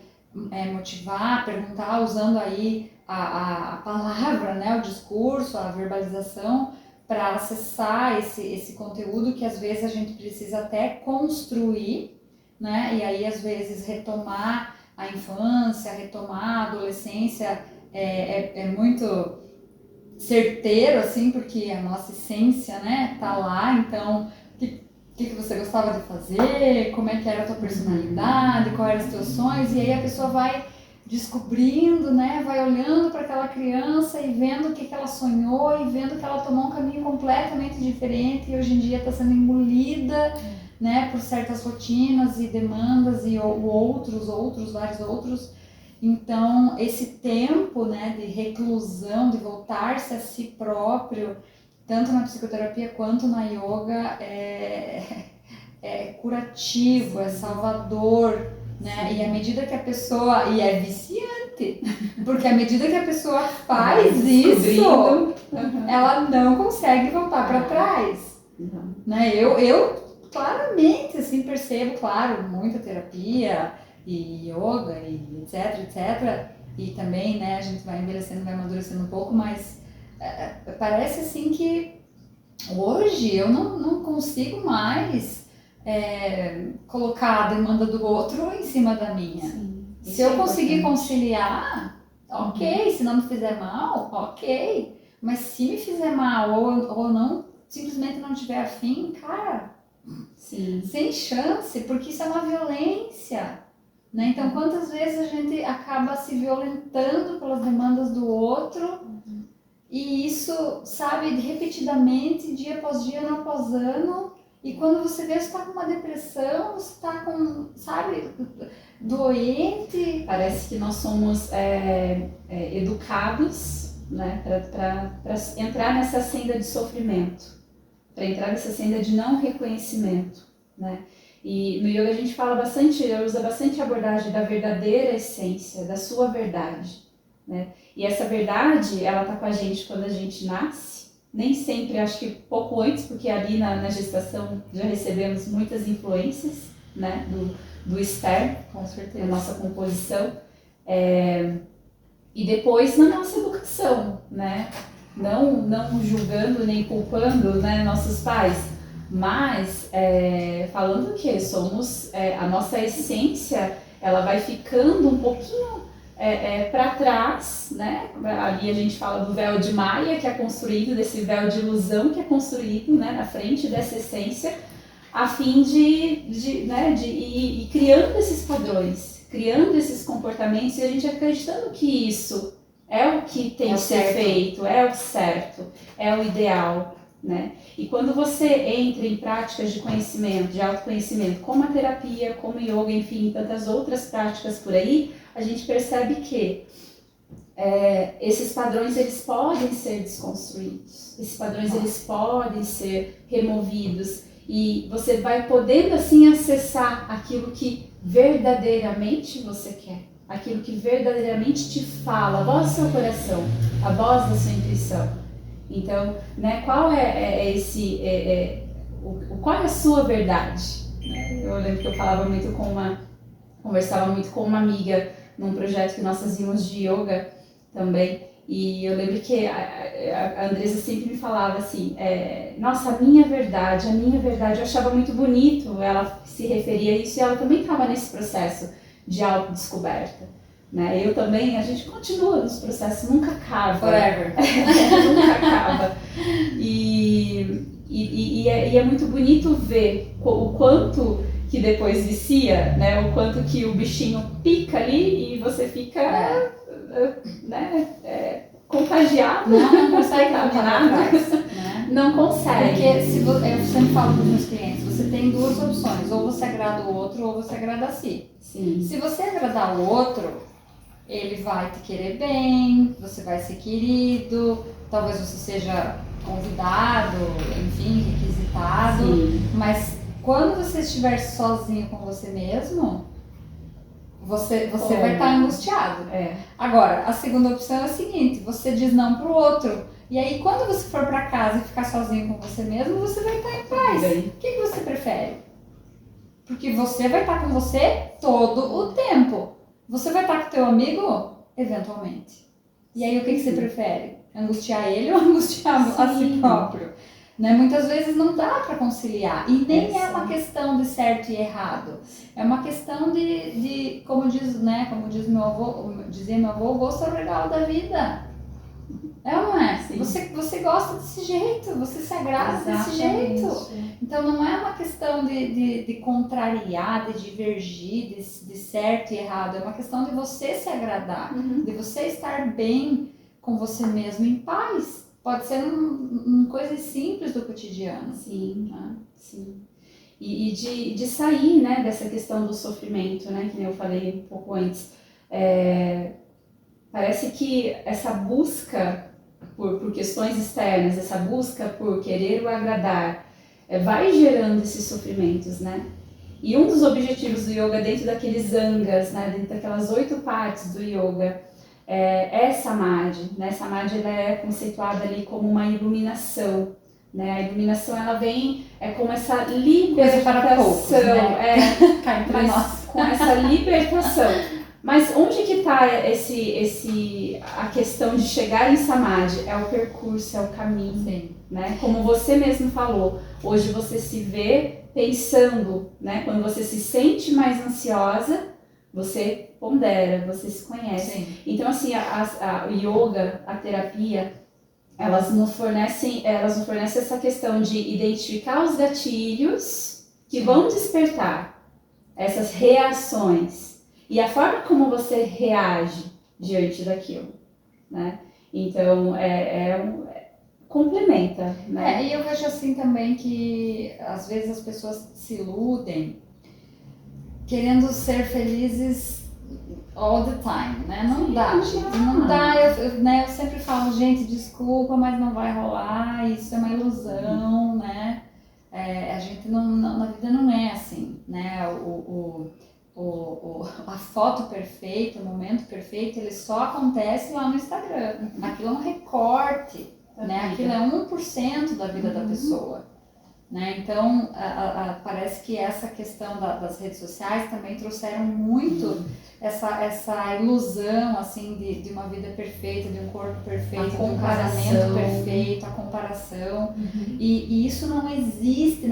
motivar, perguntar, usando aí a palavra, né, o discurso, a verbalização, para acessar esse conteúdo que às vezes a gente precisa até construir, né, e aí às vezes retomar a infância, retomar a adolescência é muito certeiro, assim, porque a nossa essência, né, tá lá. Então, o que você gostava de fazer, como é que era a tua personalidade, quais eram os teus sonhos, e aí a pessoa vai descobrindo, né, vai olhando para aquela criança e vendo o que ela sonhou e vendo que ela tomou um caminho completamente diferente e hoje em dia está sendo engolida, né, por certas rotinas e demandas e vários outros. Então, esse tempo, né, de reclusão, de voltar-se a si próprio, tanto na psicoterapia quanto na yoga, é curativo, sim, é salvador, né? Sim. E à medida que a pessoa... E é viciante, porque à medida que a pessoa faz isso, ela não consegue voltar para trás. Né? Eu claramente, assim, percebo, claro, muita terapia e yoga e etc. E também, né, a gente vai envelhecendo, vai amadurecendo um pouco, mas parece assim que hoje eu não consigo mais colocar a demanda do outro em cima da minha. Sim, se eu conseguir conciliar, ok. Se não me fizer mal, ok. Mas se me fizer mal ou não, simplesmente não tiver afim, cara, sim, sem chance, porque isso é uma violência. Né? Então, quantas vezes a gente acaba se violentando pelas demandas do outro e isso, sabe, repetidamente, dia após dia, ano após ano, e quando você vê, você está com uma depressão, você está com, sabe, doente. Parece que nós somos educados, né, para entrar nessa senda de sofrimento, para entrar nessa senda de não reconhecimento, né? E no yoga a gente fala bastante, usa bastante a abordagem da verdadeira essência, da sua verdade, né? E essa verdade, ela tá com a gente quando a gente nasce, nem sempre, acho que pouco antes, porque ali na gestação já recebemos muitas influências, né, do externo, com certeza, da nossa composição, e depois na nossa educação, né? Não julgando nem culpando, né, nossos pais, mas falando que somos, a nossa essência, ela vai ficando um pouquinho para trás, né? Ali a gente fala do véu de Maia que é construído, desse véu de ilusão que é construído, né, na frente dessa essência, a fim de ir criando esses padrões, criando esses comportamentos e a gente acreditando que isso é o que tem que ser feito, é o certo, é o ideal. Né? E quando você entra em práticas de conhecimento, de autoconhecimento, como a terapia, como o yoga, enfim, tantas outras práticas por aí, a gente percebe que esses padrões eles podem ser desconstruídos, esses padrões eles podem ser removidos e você vai podendo assim acessar aquilo que verdadeiramente você quer, aquilo que verdadeiramente te fala, a voz do seu coração, a voz da sua intuição. Então, né, qual qual é a sua verdade? Eu lembro que eu conversava muito com uma amiga num projeto que nós fazíamos de yoga também, e eu lembro que a Andressa sempre me falava assim, nossa, a minha verdade, eu achava muito bonito, ela se referia a isso e ela também estava nesse processo de autodescoberta. Né? Eu também, a gente continua nos processos, nunca acaba. Forever. Nunca acaba. E E é muito bonito ver o quanto que depois vicia, né? O quanto que o bichinho pica ali e você fica né, contagiado. Não consegue caminhar atrás, né? Não consegue. Porque eu sempre falo para os meus clientes, você tem duas opções, ou você agrada o outro ou você agrada a si. Sim. Se você agradar o outro, ele vai te querer bem, você vai ser querido, talvez você seja convidado, enfim, requisitado. Sim. Mas quando você estiver sozinho com você mesmo, você vai estar angustiado. Agora, a segunda opção é a seguinte, você diz não pro outro. E aí, quando você for para casa e ficar sozinho com você mesmo, você vai estar em paz. O que você prefere? Porque você vai estar com você todo o tempo. Você vai estar com teu amigo? Eventualmente. E aí, o que você prefere? Angustiar ele ou angustiar a si próprio? Né? Muitas vezes não dá para conciliar. E nem é uma questão de certo e errado. É uma questão de como diz, né? Como dizia meu avô, o gosto é o regalo da vida. É ou não é? Você gosta desse jeito, você se agrada desse jeito. Então não é uma questão de contrariar, de divergir, de certo e errado. É uma questão de você se agradar, de você estar bem com você mesmo, em paz. Pode ser coisas simples do cotidiano. Sim, sim. E de sair, né, dessa questão do sofrimento, né, que nem eu falei um pouco antes. Parece que essa busca por questões externas, essa busca por querer o agradar, vai gerando esses sofrimentos, né? E um dos objetivos do yoga dentro daqueles angas, né, dentro daquelas 8 partes do yoga, é Samadhi, né? Samadhi ela é conceituada ali como uma iluminação, né? A iluminação ela vem como essa libertação, para poucos, né? Com essa libertação. Mas onde que está a questão de chegar em Samadhi? É o percurso, é o caminho, né? Como você mesmo falou, hoje você se vê pensando, né? Quando você se sente mais ansiosa, você pondera, você se conhece. Sim. Então, assim, o yoga, a terapia, elas nos fornecem essa questão de identificar os gatilhos que vão despertar essas reações. E a forma como você reage diante daquilo, né? Então, complementa, né? E eu vejo assim também que, às vezes, as pessoas se iludem querendo ser felizes all the time, né? Não dá, gente, não dá. Eu sempre falo, gente, desculpa, mas não vai rolar, isso é uma ilusão, né? A gente na vida não é assim, né? A foto perfeita, o momento perfeito, ele só acontece lá no Instagram. Aquilo é um recorte, né? Aquilo é 1% da vida da pessoa. Né? Então, parece que essa questão das redes sociais também trouxeram muito essa ilusão assim, de uma vida perfeita, de um corpo perfeito, de um casamento perfeito, a comparação. E isso não existe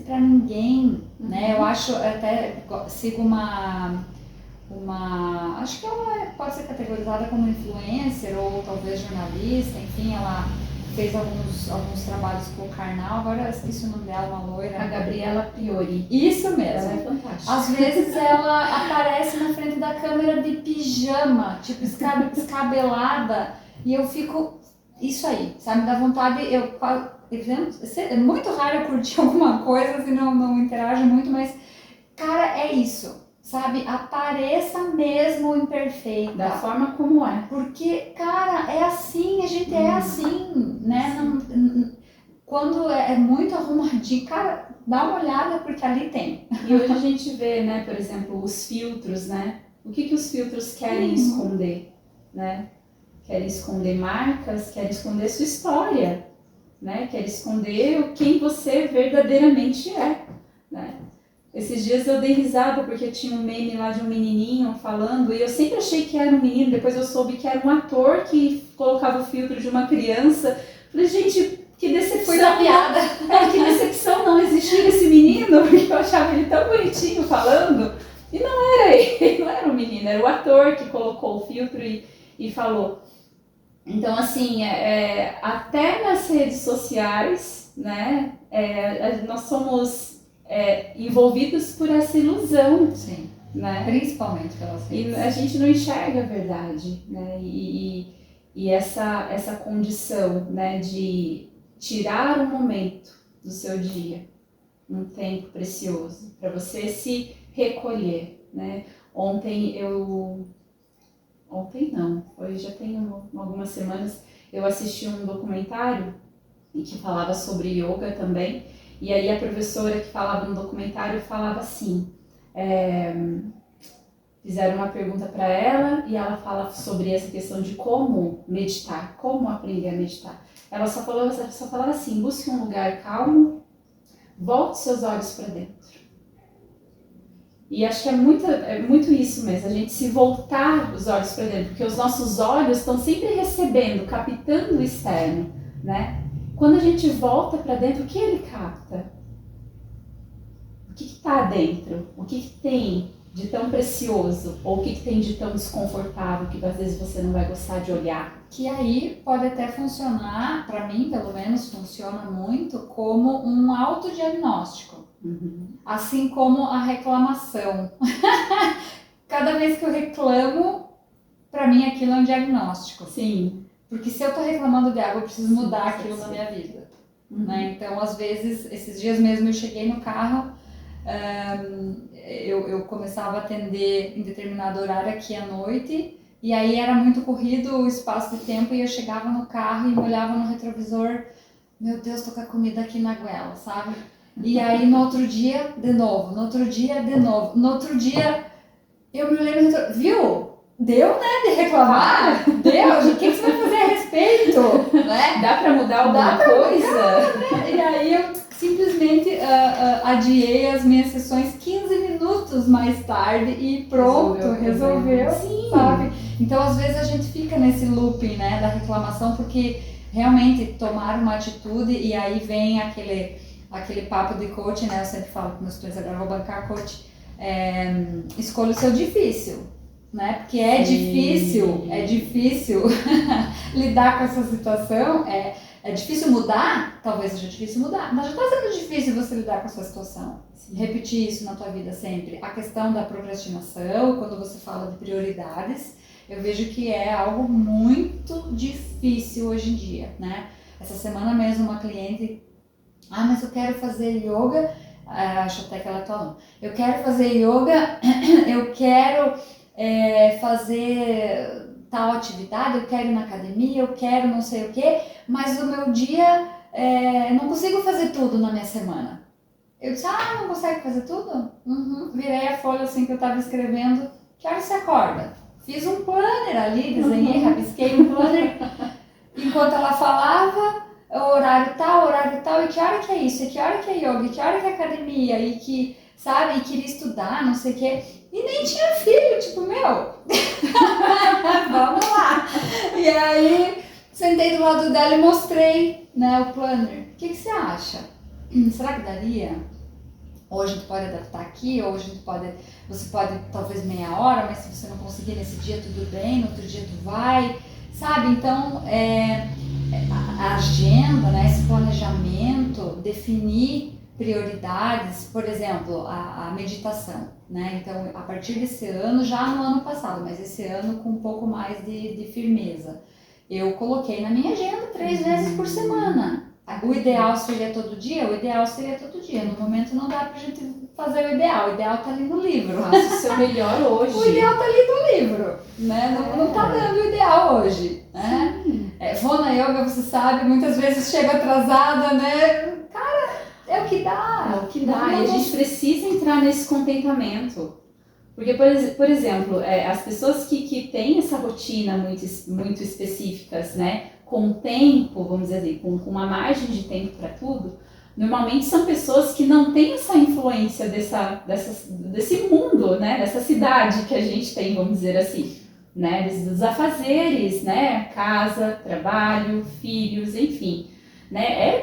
para ninguém. Né? Eu acho, até sigo acho que ela pode ser categorizada como influencer ou talvez jornalista, enfim, ela fez alguns trabalhos com o Karnal, agora eu esqueci o nome dela, uma loira. A Gabriela Priori. Isso mesmo. Ela é fantástica. Às vezes ela aparece na frente da câmera de pijama, tipo descabelada, e eu fico, isso aí, sabe, dá vontade, é muito raro eu curtir alguma coisa, assim, não interajo muito, mas, cara, é isso. Sabe, apareça mesmo imperfeita. Da forma como é. Porque, cara, é assim, a gente é assim, né? Quando é muito arrumadinho, cara, dá uma olhada porque ali tem. E hoje a gente vê, né, por exemplo, os filtros, né? O que os filtros querem esconder, né? Querem esconder marcas, querem esconder sua história, né? Querem esconder quem você verdadeiramente é, né? Esses dias eu dei risada porque tinha um meme lá de um menininho falando e eu sempre achei que era um menino, depois eu soube que era um ator que colocava o filtro de uma criança. Falei, gente, que decepção. Foi da piada. Que decepção não existir esse menino, porque eu achava ele tão bonitinho falando. E não era ele, não era um menino, era o ator que colocou o filtro e falou. Então, assim, até nas redes sociais, né, nós somos envolvidos por essa ilusão. Sim. Né? Principalmente pelas redes. E a gente não enxerga a verdade, né? E essa condição, né, de tirar um momento do seu dia, um tempo precioso, para você se recolher, né? Ontem não, hoje já tem algumas semanas, eu assisti um documentário que falava sobre yoga também, e aí a professora que falava no documentário falava assim, fizeram uma pergunta para ela e ela fala sobre essa questão de como meditar, como aprender a meditar. Ela só falava assim, busque um lugar calmo, volte seus olhos para dentro. E acho que é muito isso mesmo, a gente se voltar os olhos para dentro, porque os nossos olhos estão sempre recebendo, captando o externo, né? Quando a gente volta para dentro, o que ele capta? O que está dentro? O que tem de tão precioso? Ou o que tem de tão desconfortável que às vezes você não vai gostar de olhar? Que aí pode até funcionar, para mim pelo menos funciona muito, como um autodiagnóstico. Assim como a reclamação. Cada vez que eu reclamo, para mim aquilo é um diagnóstico. Sim. Porque se eu tô reclamando de água, eu preciso mudar aquilo na minha vida. Né? Então, às vezes, esses dias mesmo eu cheguei no carro, eu começava a atender em determinado horário aqui à noite, e aí era muito corrido o espaço de tempo, e eu chegava no carro e me olhava no retrovisor, meu Deus, tô com a comida aqui na goela, sabe? E aí no outro dia, de novo, no outro dia, de novo, no outro dia, eu me olhei no retrovisor, viu? Deu, né, de reclamar? Deu? O que você vai fazer a respeito? Né? Dá pra mudar alguma coisa? Mudar, né? E aí eu simplesmente adiei as minhas sessões 15 minutos mais tarde e pronto, resolveu, Sim. Sabe? Então às vezes a gente fica nesse looping, né, da reclamação, porque realmente tomar uma atitude, e aí vem aquele papo de coach, né, eu sempre falo com meus clientes, agora vou bancar coach, escolha o seu difícil. Né? Porque é difícil lidar com essa situação, é difícil mudar, talvez seja difícil mudar, mas já está sendo difícil você lidar com essa situação. Sim. Repetir isso na tua vida sempre. A questão da procrastinação, quando você fala de prioridades, eu vejo que é algo muito difícil hoje em dia, né? Essa semana mesmo uma cliente, mas eu quero fazer yoga, acho até que ela tá falando, eu quero fazer yoga, eu quero fazer tal atividade, eu quero ir na academia, eu quero não sei o que, mas o meu dia, não consigo fazer tudo na minha semana. Eu disse, não consegue fazer tudo? Virei a folha assim que eu tava escrevendo, que hora você acorda? Fiz um planner ali, desenhei, rabisquei um planner, enquanto ela falava, horário tal, e que hora que é isso, e que hora que é yoga, e que hora que é academia, e que, sabe, e queria estudar, não sei o que. E nem tinha filho, tipo, meu, vamos lá. E aí, sentei do lado dela e mostrei, né, o planner. O que você acha? Será que daria? Ou a gente pode adaptar aqui, ou você pode talvez meia hora, mas se você não conseguir nesse dia, tudo bem, no outro dia tu vai, sabe? Então, a agenda, né, esse planejamento, definir prioridades, por exemplo, a meditação, né? Então, a partir desse ano, já no ano passado, mas esse ano com um pouco mais de firmeza, eu coloquei na minha agenda 3 vezes por semana. O ideal seria todo dia? O ideal seria todo dia. No momento não dá pra gente fazer o ideal tá ali no livro. Faça o seu melhor hoje. O ideal tá ali no livro, né? Não tá dando o ideal hoje, né? Vou na yoga, você sabe, muitas vezes chego atrasada, né? Cara, é o que dá. É o que dá. E a gente precisa entrar nesse contentamento. Porque, por exemplo, as pessoas que têm essa rotina muito específicas, né? Com tempo, vamos dizer assim, com uma margem de tempo para tudo, normalmente são pessoas que não têm essa influência desse mundo, né? Dessa cidade que a gente tem, vamos dizer assim, né? Dos afazeres, né? Casa, trabalho, filhos, enfim, né?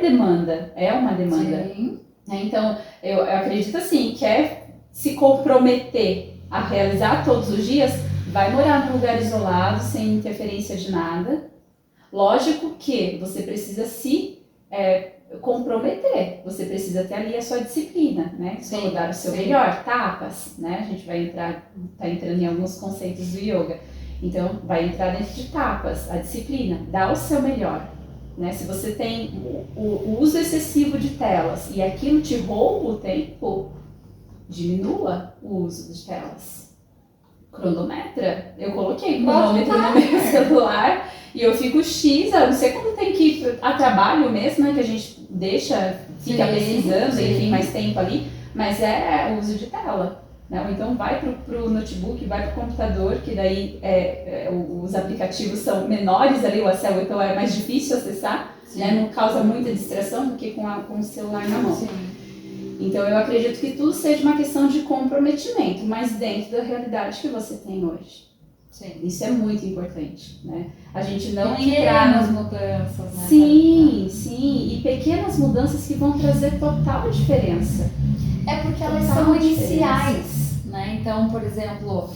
É uma demanda. Sim. Então, eu acredito assim, quer se comprometer a realizar todos os dias, vai morar num lugar isolado, sem interferência de nada, Lógico que você precisa se comprometer, você precisa ter ali a sua disciplina, né? Sim, Dar o seu sim. melhor, tapas, né? A gente tá entrando em alguns conceitos do yoga. Então, vai entrar dentro de tapas, a disciplina, dá o seu melhor, né? Se você tem o uso excessivo de telas e aquilo te rouba o tempo, diminua o uso de telas. Cronometra, eu coloquei cronômetro no meu celular e eu fico X, eu não sei quando tem que ir a trabalho mesmo, né, que a gente fica pesquisando, enfim, mais tempo ali, mas é o uso de tela. Né? Ou então vai pro notebook, vai pro computador, que daí os aplicativos são menores ali, o acesso então é mais difícil acessar, né? Não causa muita distração do que com o celular na mão. Sim. Então eu acredito que tudo seja uma questão de comprometimento, mas dentro da realidade que você tem hoje. Sim. Isso é muito importante, né? A gente não pequenas mudanças, né? Sim, sim, e pequenas mudanças que vão trazer total diferença. É porque elas são iniciais, né? Então, por exemplo,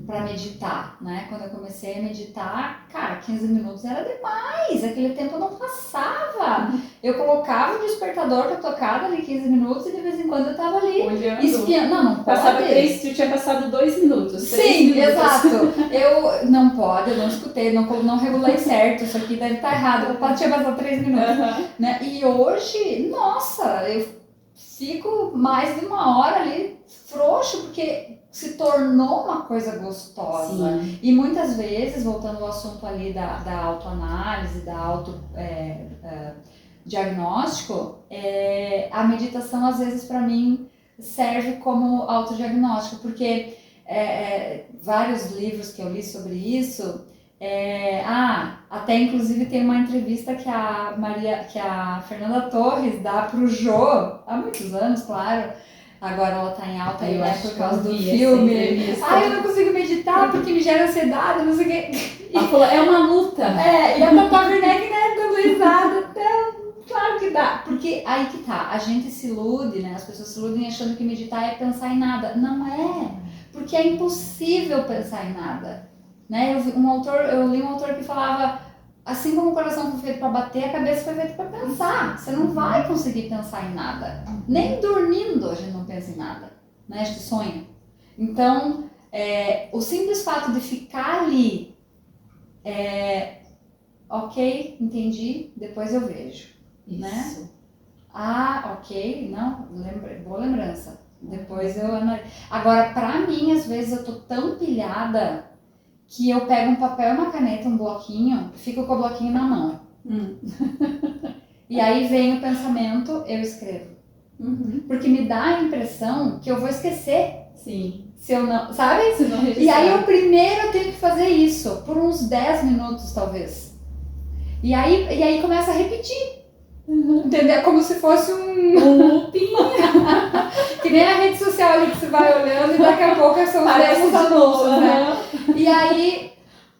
para meditar, né? Quando eu comecei a meditar, cara, 15 minutos era demais, aquele tempo não passava. Eu colocava o despertador para tocar ali 15 minutos e de vez em quando eu tava ali olhando. Espiando. Não passava pode. Tu tinha passado 2 minutos. Sim, minutos. Exato. Eu não escutei, não regulei certo, isso aqui deve estar errado. Eu tinha passado 3 minutos. Né? E hoje, nossa, eu fico mais de uma hora ali frouxo, porque se tornou uma coisa gostosa. Sim. E muitas vezes, voltando ao assunto ali da autoanálise, da diagnóstico, a meditação às vezes para mim serve como autodiagnóstico, porque vários livros que eu li sobre isso, até inclusive tem uma entrevista que a Fernanda Torres dá pro Jô, há muitos anos, claro. Agora ela tá em alta aí, né, por causa do filme. Eu não consigo meditar porque me gera ansiedade, não sei o quê. Ela falou, é uma luta. E a Tata Werneck, né, dando risada. Claro que dá, porque aí que tá, a gente se ilude, né, as pessoas se iludem achando que meditar é pensar em nada. Não é, porque é impossível pensar em nada. Né? Eu li um autor que falava, assim como o coração foi feito para bater, a cabeça foi feita para pensar. Você não vai conseguir pensar em nada. Nem dormindo a gente não pensa em nada. Né? A gente sonha. Então, o simples fato de ficar ali, ok, entendi, depois eu vejo. Isso. Né? Ok, não, boa lembrança. Depois eu analiso. Agora, pra mim, às vezes eu tô tão pilhada que eu pego um papel e uma caneta, um bloquinho, fico com o bloquinho na mão. E aí vem o pensamento, eu escrevo. Porque me dá a impressão que eu vou esquecer. Sim. Se eu não, sabe? Se não registrar. E aí eu primeiro tenho que fazer isso, por uns 10 minutos talvez. E aí começa a repetir. Entendeu? Como se fosse um looping. Que nem a rede social ali que você vai olhando e daqui a pouco são os mesmos anúncios, né? E aí,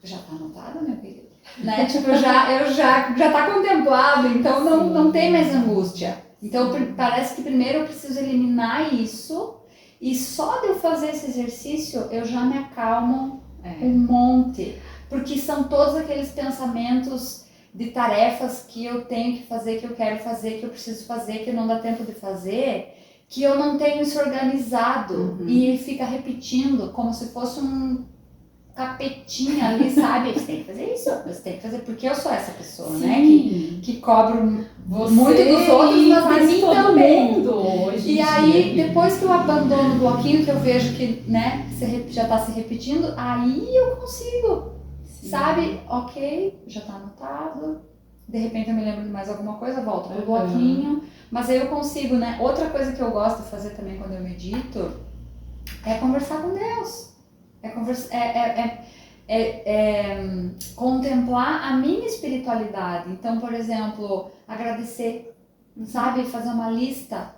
já tá anotado, meu querido? Né? Tipo, já tá contemplado, então não tem mais angústia. Então parece que primeiro eu preciso eliminar isso e só de eu fazer esse exercício eu já me acalmo um monte. Porque são todos aqueles pensamentos de tarefas que eu tenho que fazer, que eu quero fazer, que eu preciso fazer, que não dá tempo de fazer, que eu não tenho isso organizado e fica repetindo como se fosse um capetinha ali, sabe? Você tem que fazer isso, você tem que fazer, porque eu sou essa pessoa, né? Que cobro muito dos outros, mas de mim também. E aí, depois que eu abandono o bloquinho, que eu vejo que, né, já tá se repetindo, aí eu consigo. Sabe? Ok, já tá anotado. De repente eu me lembro de mais alguma coisa, volto pro bloquinho. Mas aí eu consigo, né? Outra coisa que eu gosto de fazer também quando eu medito é conversar com Deus. Contemplar a minha espiritualidade. Então, por exemplo, agradecer, sabe? Fazer uma lista,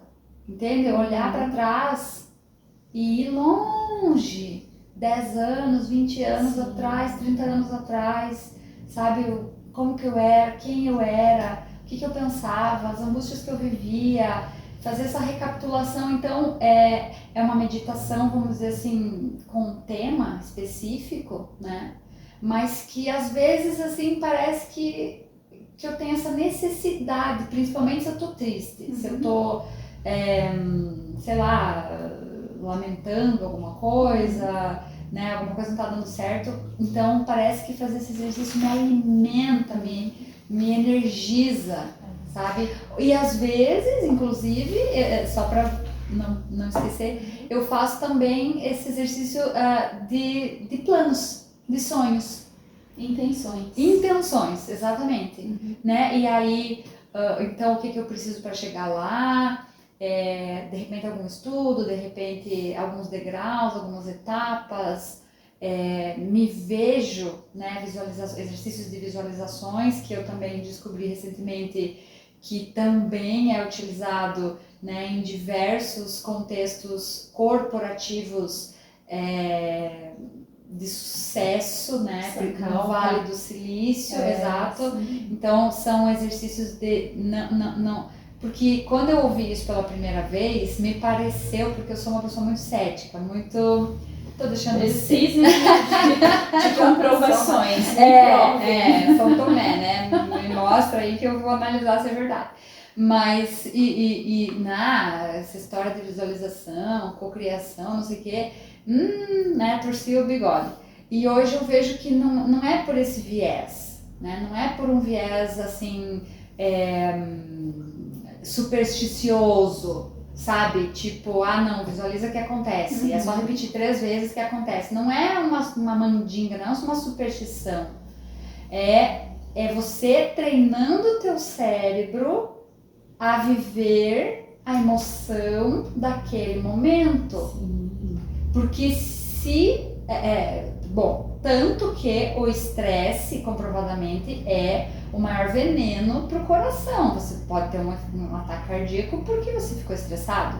entende? Olhar para trás e ir longe. 10 anos, 20 anos atrás, 30 anos atrás, sabe, como que eu era, quem eu era, o que eu pensava, as angústias que eu vivia, fazer essa recapitulação. Então, é uma meditação, vamos dizer assim, com um tema específico, né? mas que às vezes assim parece que eu tenho essa necessidade, principalmente se eu tô triste, se eu tô, sei lá, lamentando alguma coisa, né, alguma coisa não tá dando certo, então parece que fazer esse exercício me alimenta, me energiza, sabe? E às vezes, inclusive, só para não esquecer, eu faço também esse exercício de planos, de sonhos. Intenções, exatamente. Né? E aí, então, o que eu preciso para chegar lá? De repente algum estudo, de repente alguns degraus, algumas etapas. Me vejo, né, exercícios de visualizações que eu também descobri recentemente que também é utilizado, né, em diversos contextos corporativos de sucesso, né, no Vale do Silício, exato. Sim. Então são exercícios de não, porque quando eu ouvi isso pela primeira vez, me pareceu, porque eu sou uma pessoa muito cética, muito... Tô deixando preciso de comprovações. São Tomé, né? Me mostra aí que eu vou analisar se é verdade. Mas, essa história de visualização, cocriação, não sei o quê, né? Torci o bigode. E hoje eu vejo que não é por esse viés, né? Não é por um viés, assim, supersticioso, sabe? Tipo, não, visualiza que acontece. É só repetir 3 vezes que acontece. Não é uma mandinga, não é uma superstição. É você treinando o teu cérebro a viver a emoção daquele momento. Sim. Porque tanto que o estresse, comprovadamente, é o maior veneno para o coração. Você pode ter um ataque cardíaco porque você ficou estressado.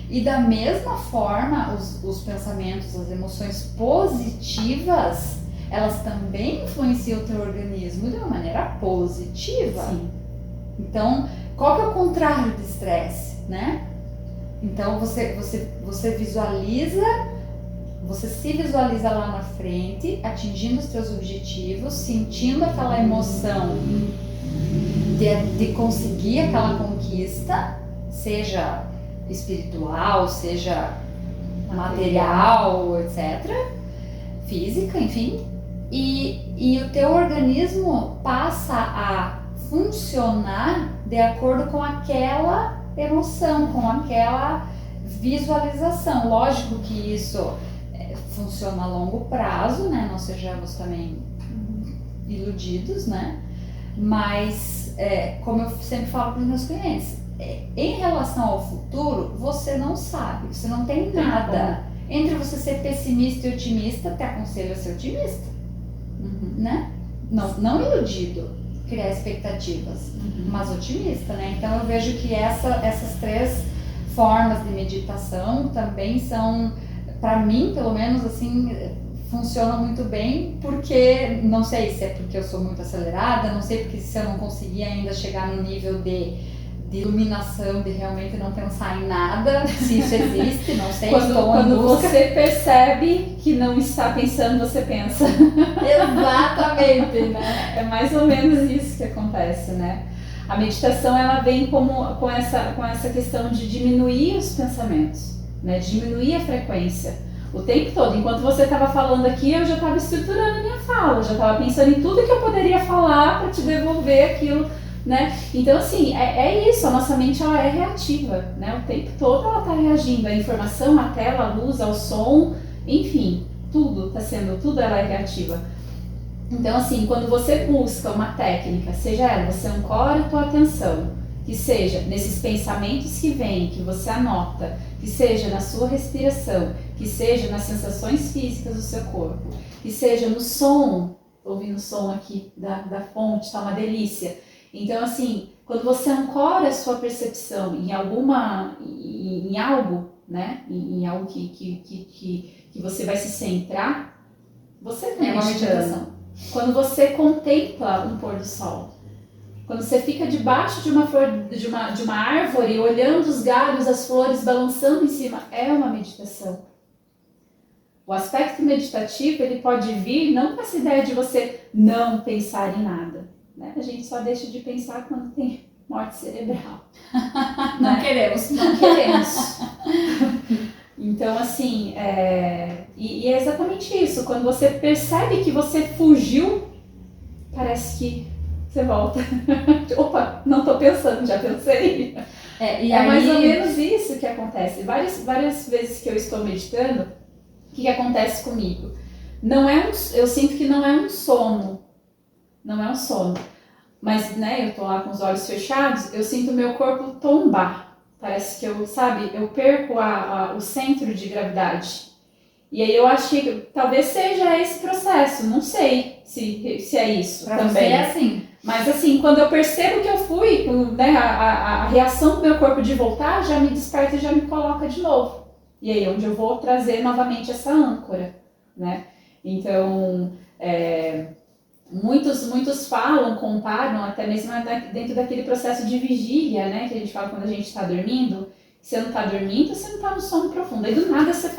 E da mesma forma, os pensamentos, as emoções positivas, elas também influenciam o teu organismo de uma maneira positiva. Sim. Então, qual que é o contrário de estresse, né? Então, você visualiza... Você se visualiza lá na frente, atingindo os teus objetivos, sentindo aquela emoção de conseguir aquela conquista, seja espiritual, seja material, etc., física, enfim, e o teu organismo passa a funcionar de acordo com aquela emoção, com aquela visualização. Lógico que isso funciona a longo prazo, né? Não sejamos também iludidos, né? Mas, como eu sempre falo para os meus clientes, em relação ao futuro, você não sabe, você não tem nada. Entre você ser pessimista e otimista, te aconselho a ser otimista, né? Não iludido, criar expectativas, mas otimista, né? Então eu vejo que essas 3 formas de meditação também são, para mim, pelo menos, assim, funcionam muito bem, porque, não sei se é porque eu sou muito acelerada, não sei porque se eu não conseguir ainda chegar no nível de iluminação, de realmente não pensar em nada, se isso existe, não sei. Quando você percebe que não está pensando, você pensa. Exatamente, né? É mais ou menos isso que acontece, né? A meditação, ela vem com essa questão de diminuir os pensamentos, né? Diminuir a frequência o tempo todo. Enquanto você estava falando aqui, eu já estava estruturando a minha fala, eu já estava pensando em tudo que eu poderia falar para te devolver aquilo, né? Então, assim, é isso, a nossa mente, ela é reativa, né? O tempo todo ela está reagindo, a informação, a tela, a luz, ao som, enfim, tudo ela é reativa. Então, assim, quando você busca uma técnica, seja ela, você ancora a tua atenção, que seja nesses pensamentos que vêm, que você anota, que seja na sua respiração, que seja nas sensações físicas do seu corpo, que seja no som, ouvindo o som aqui da fonte, tá uma delícia. Então, assim, quando você ancora a sua percepção em algo, né, em algo que você vai se centrar, você tem uma meditação. Quando você contempla um pôr do sol, quando você fica debaixo de uma flor, de uma árvore, olhando os galhos, as flores balançando em cima, é uma meditação. O aspecto meditativo, ele pode vir não com essa ideia de você não pensar em nada, né? A gente só deixa de pensar quando tem morte cerebral. Não né? queremos. Não queremos. Então, assim, e é exatamente isso. Quando você percebe que você fugiu, parece que você volta. Opa, não tô pensando, já pensei. E É aí... mais ou menos isso que acontece. Várias vezes que eu estou meditando, o que acontece comigo? Eu sinto que não é um sono. Não é um sono. Mas, né, eu tô lá com os olhos fechados, eu sinto o meu corpo tombar. Parece que eu perco o centro de gravidade. E aí eu acho que talvez seja esse processo, não sei se é isso pra também. Você é assim. Mas assim, quando eu percebo que eu fui, né, a reação do meu corpo de voltar já me desperta e já me coloca de novo. E aí onde eu vou trazer novamente essa âncora, né? Então, muitos falam, comparam, até mesmo dentro daquele processo de vigília, né? Que a gente fala quando a gente está dormindo. Você não está dormindo, você não está no sono profundo. Aí do nada você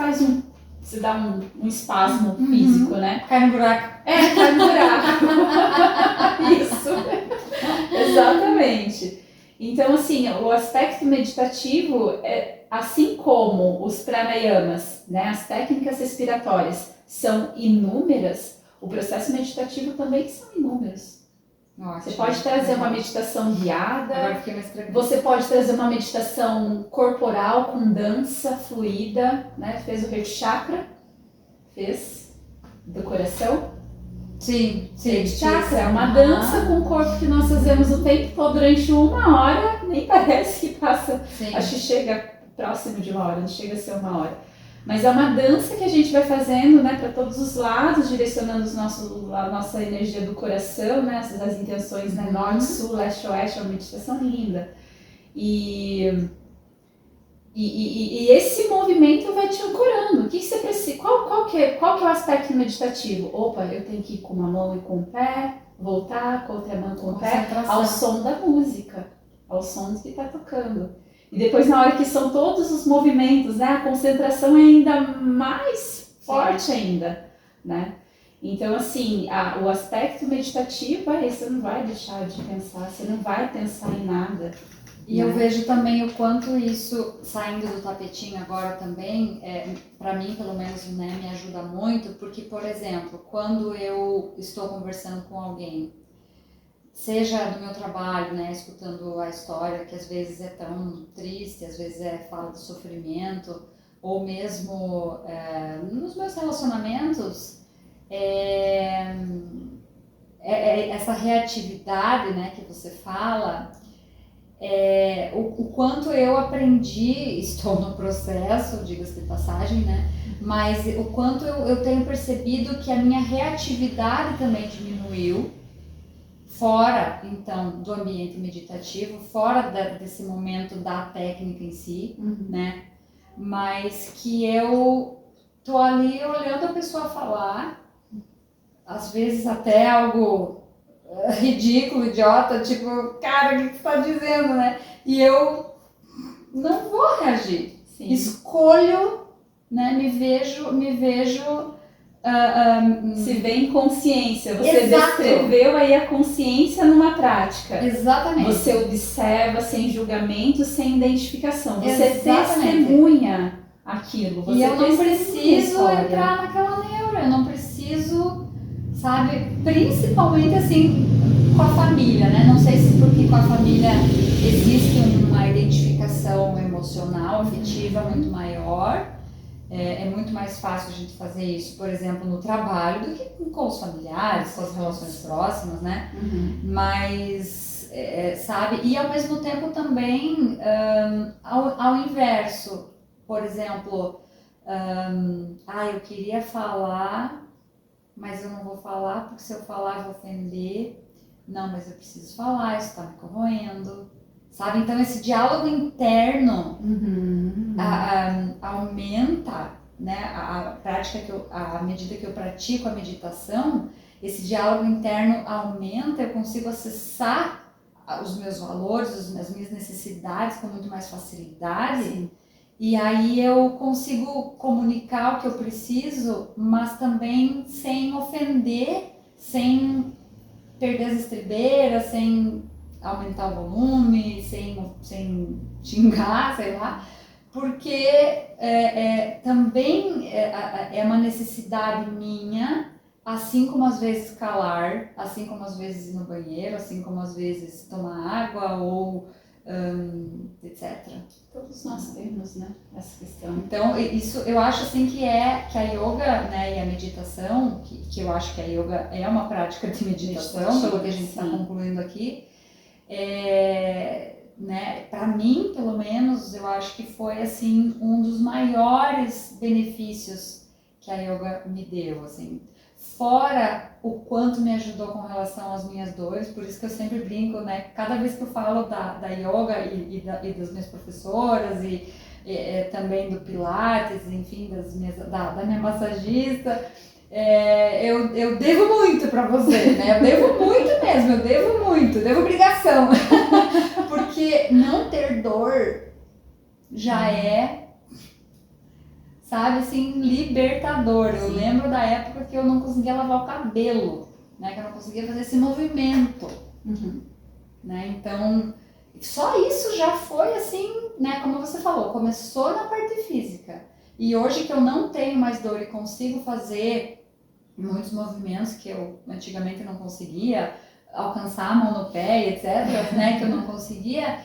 dá um espasmo físico, né? Cai no buraco. Cai no buraco. Isso. Exatamente. Então, assim, o aspecto meditativo, assim como os pranayamas, né? As técnicas respiratórias são inúmeras, o processo meditativo também são inúmeros. Você pode trazer uma meditação guiada, Agora fiquei mais tranquila. você pode trazer uma meditação corporal com dança fluida, né? Fez o Heart Chakra, fez do coração. Sim. Heart Chakra é uma dança com o corpo que nós fazemos o tempo todo durante 1 hora, nem parece que passa, acho que chega próximo de 1 hora, não chega a ser 1 hora. Mas é uma dança que a gente vai fazendo, né, para todos os lados, direcionando a nossa energia do coração, né, as intenções, né, norte, sul, leste, oeste, é uma meditação linda. E esse movimento vai te ancorando. O que você precisa? Qual que é o aspecto meditativo? Opa, eu tenho que ir com uma mão e com o pé, voltar com a outra mão e com o pé, ao som da música, ao som que está tocando. E depois, na hora que são todos os movimentos, né, a concentração é ainda mais forte ainda, né? Então, assim, o aspecto meditativo, você não vai deixar de pensar, você não vai pensar em nada. E eu vejo também o quanto isso, saindo do tapetinho agora também, para mim, pelo menos, né, me ajuda muito, porque, por exemplo, quando eu estou conversando com alguém, seja do meu trabalho, né, escutando a história que às vezes é tão triste, às vezes fala de sofrimento, ou mesmo nos meus relacionamentos, essa reatividade, né, que você fala, o quanto eu aprendi, estou no processo, diga-se de passagem, né, mas o quanto eu tenho percebido que a minha reatividade também diminuiu, fora, então, do ambiente meditativo, fora desse momento da técnica em si, né? Mas que eu tô ali olhando a pessoa falar, às vezes até algo ridículo, idiota, tipo, cara, o que você tá dizendo, né? E eu não vou reagir. Sim. Escolho, né? Me vejo se vê em consciência, você descreveu aí a consciência numa prática. Exatamente. Você observa sem julgamento, sem identificação. Você testemunha aquilo. Você e eu não preciso entrar naquela neura, eu não preciso, sabe, principalmente assim com a família, né? Não sei se porque com a família existe uma identificação emocional, afetiva muito maior. É muito mais fácil a gente fazer isso, por exemplo, no trabalho do que com os familiares, com as relações próximas, né? Mas, sabe? E ao mesmo tempo também, ao inverso, por exemplo, eu queria falar, mas eu não vou falar, porque se eu falar eu vou ofender. Não, mas eu preciso falar, isso está me corroendo. Sabe? Então esse diálogo interno aumenta, né? À medida que eu pratico a meditação, esse diálogo interno aumenta, eu consigo acessar os meus valores, as minhas necessidades com muito mais facilidade. Sim. E aí eu consigo comunicar o que eu preciso, mas também sem ofender, sem perder as estribeiras, sem aumentar o volume, sem xingar, sei lá, porque também é uma necessidade minha, assim como às vezes calar, assim como às vezes ir no banheiro, assim como às vezes tomar água ou etc. Todos nós temos, né, essa questão. Então, isso eu acho assim que a yoga, né, e a meditação, que eu acho que a yoga é uma prática de meditação, pelo que a gente está concluindo aqui, né, para mim, pelo menos, eu acho que foi assim um dos maiores benefícios que a yoga me deu, assim. Fora o quanto me ajudou com relação às minhas dores, por isso que eu sempre brinco, né? Cada vez que eu falo da yoga e das minhas professoras e também do Pilates, enfim, da minha massagista, eu devo muito para você, né? Eu devo muito mesmo, devo obrigação. Porque não ter dor já é, sabe, assim, libertador. Eu lembro da época que eu não conseguia lavar o cabelo, né? Que eu não conseguia fazer esse movimento, né? Então, só isso já foi assim, né? Como você falou, começou na parte física. E hoje que eu não tenho mais dor e consigo fazer muitos movimentos que eu antigamente não conseguia, alcançar a mão no pé, etc., né? Que eu não conseguia,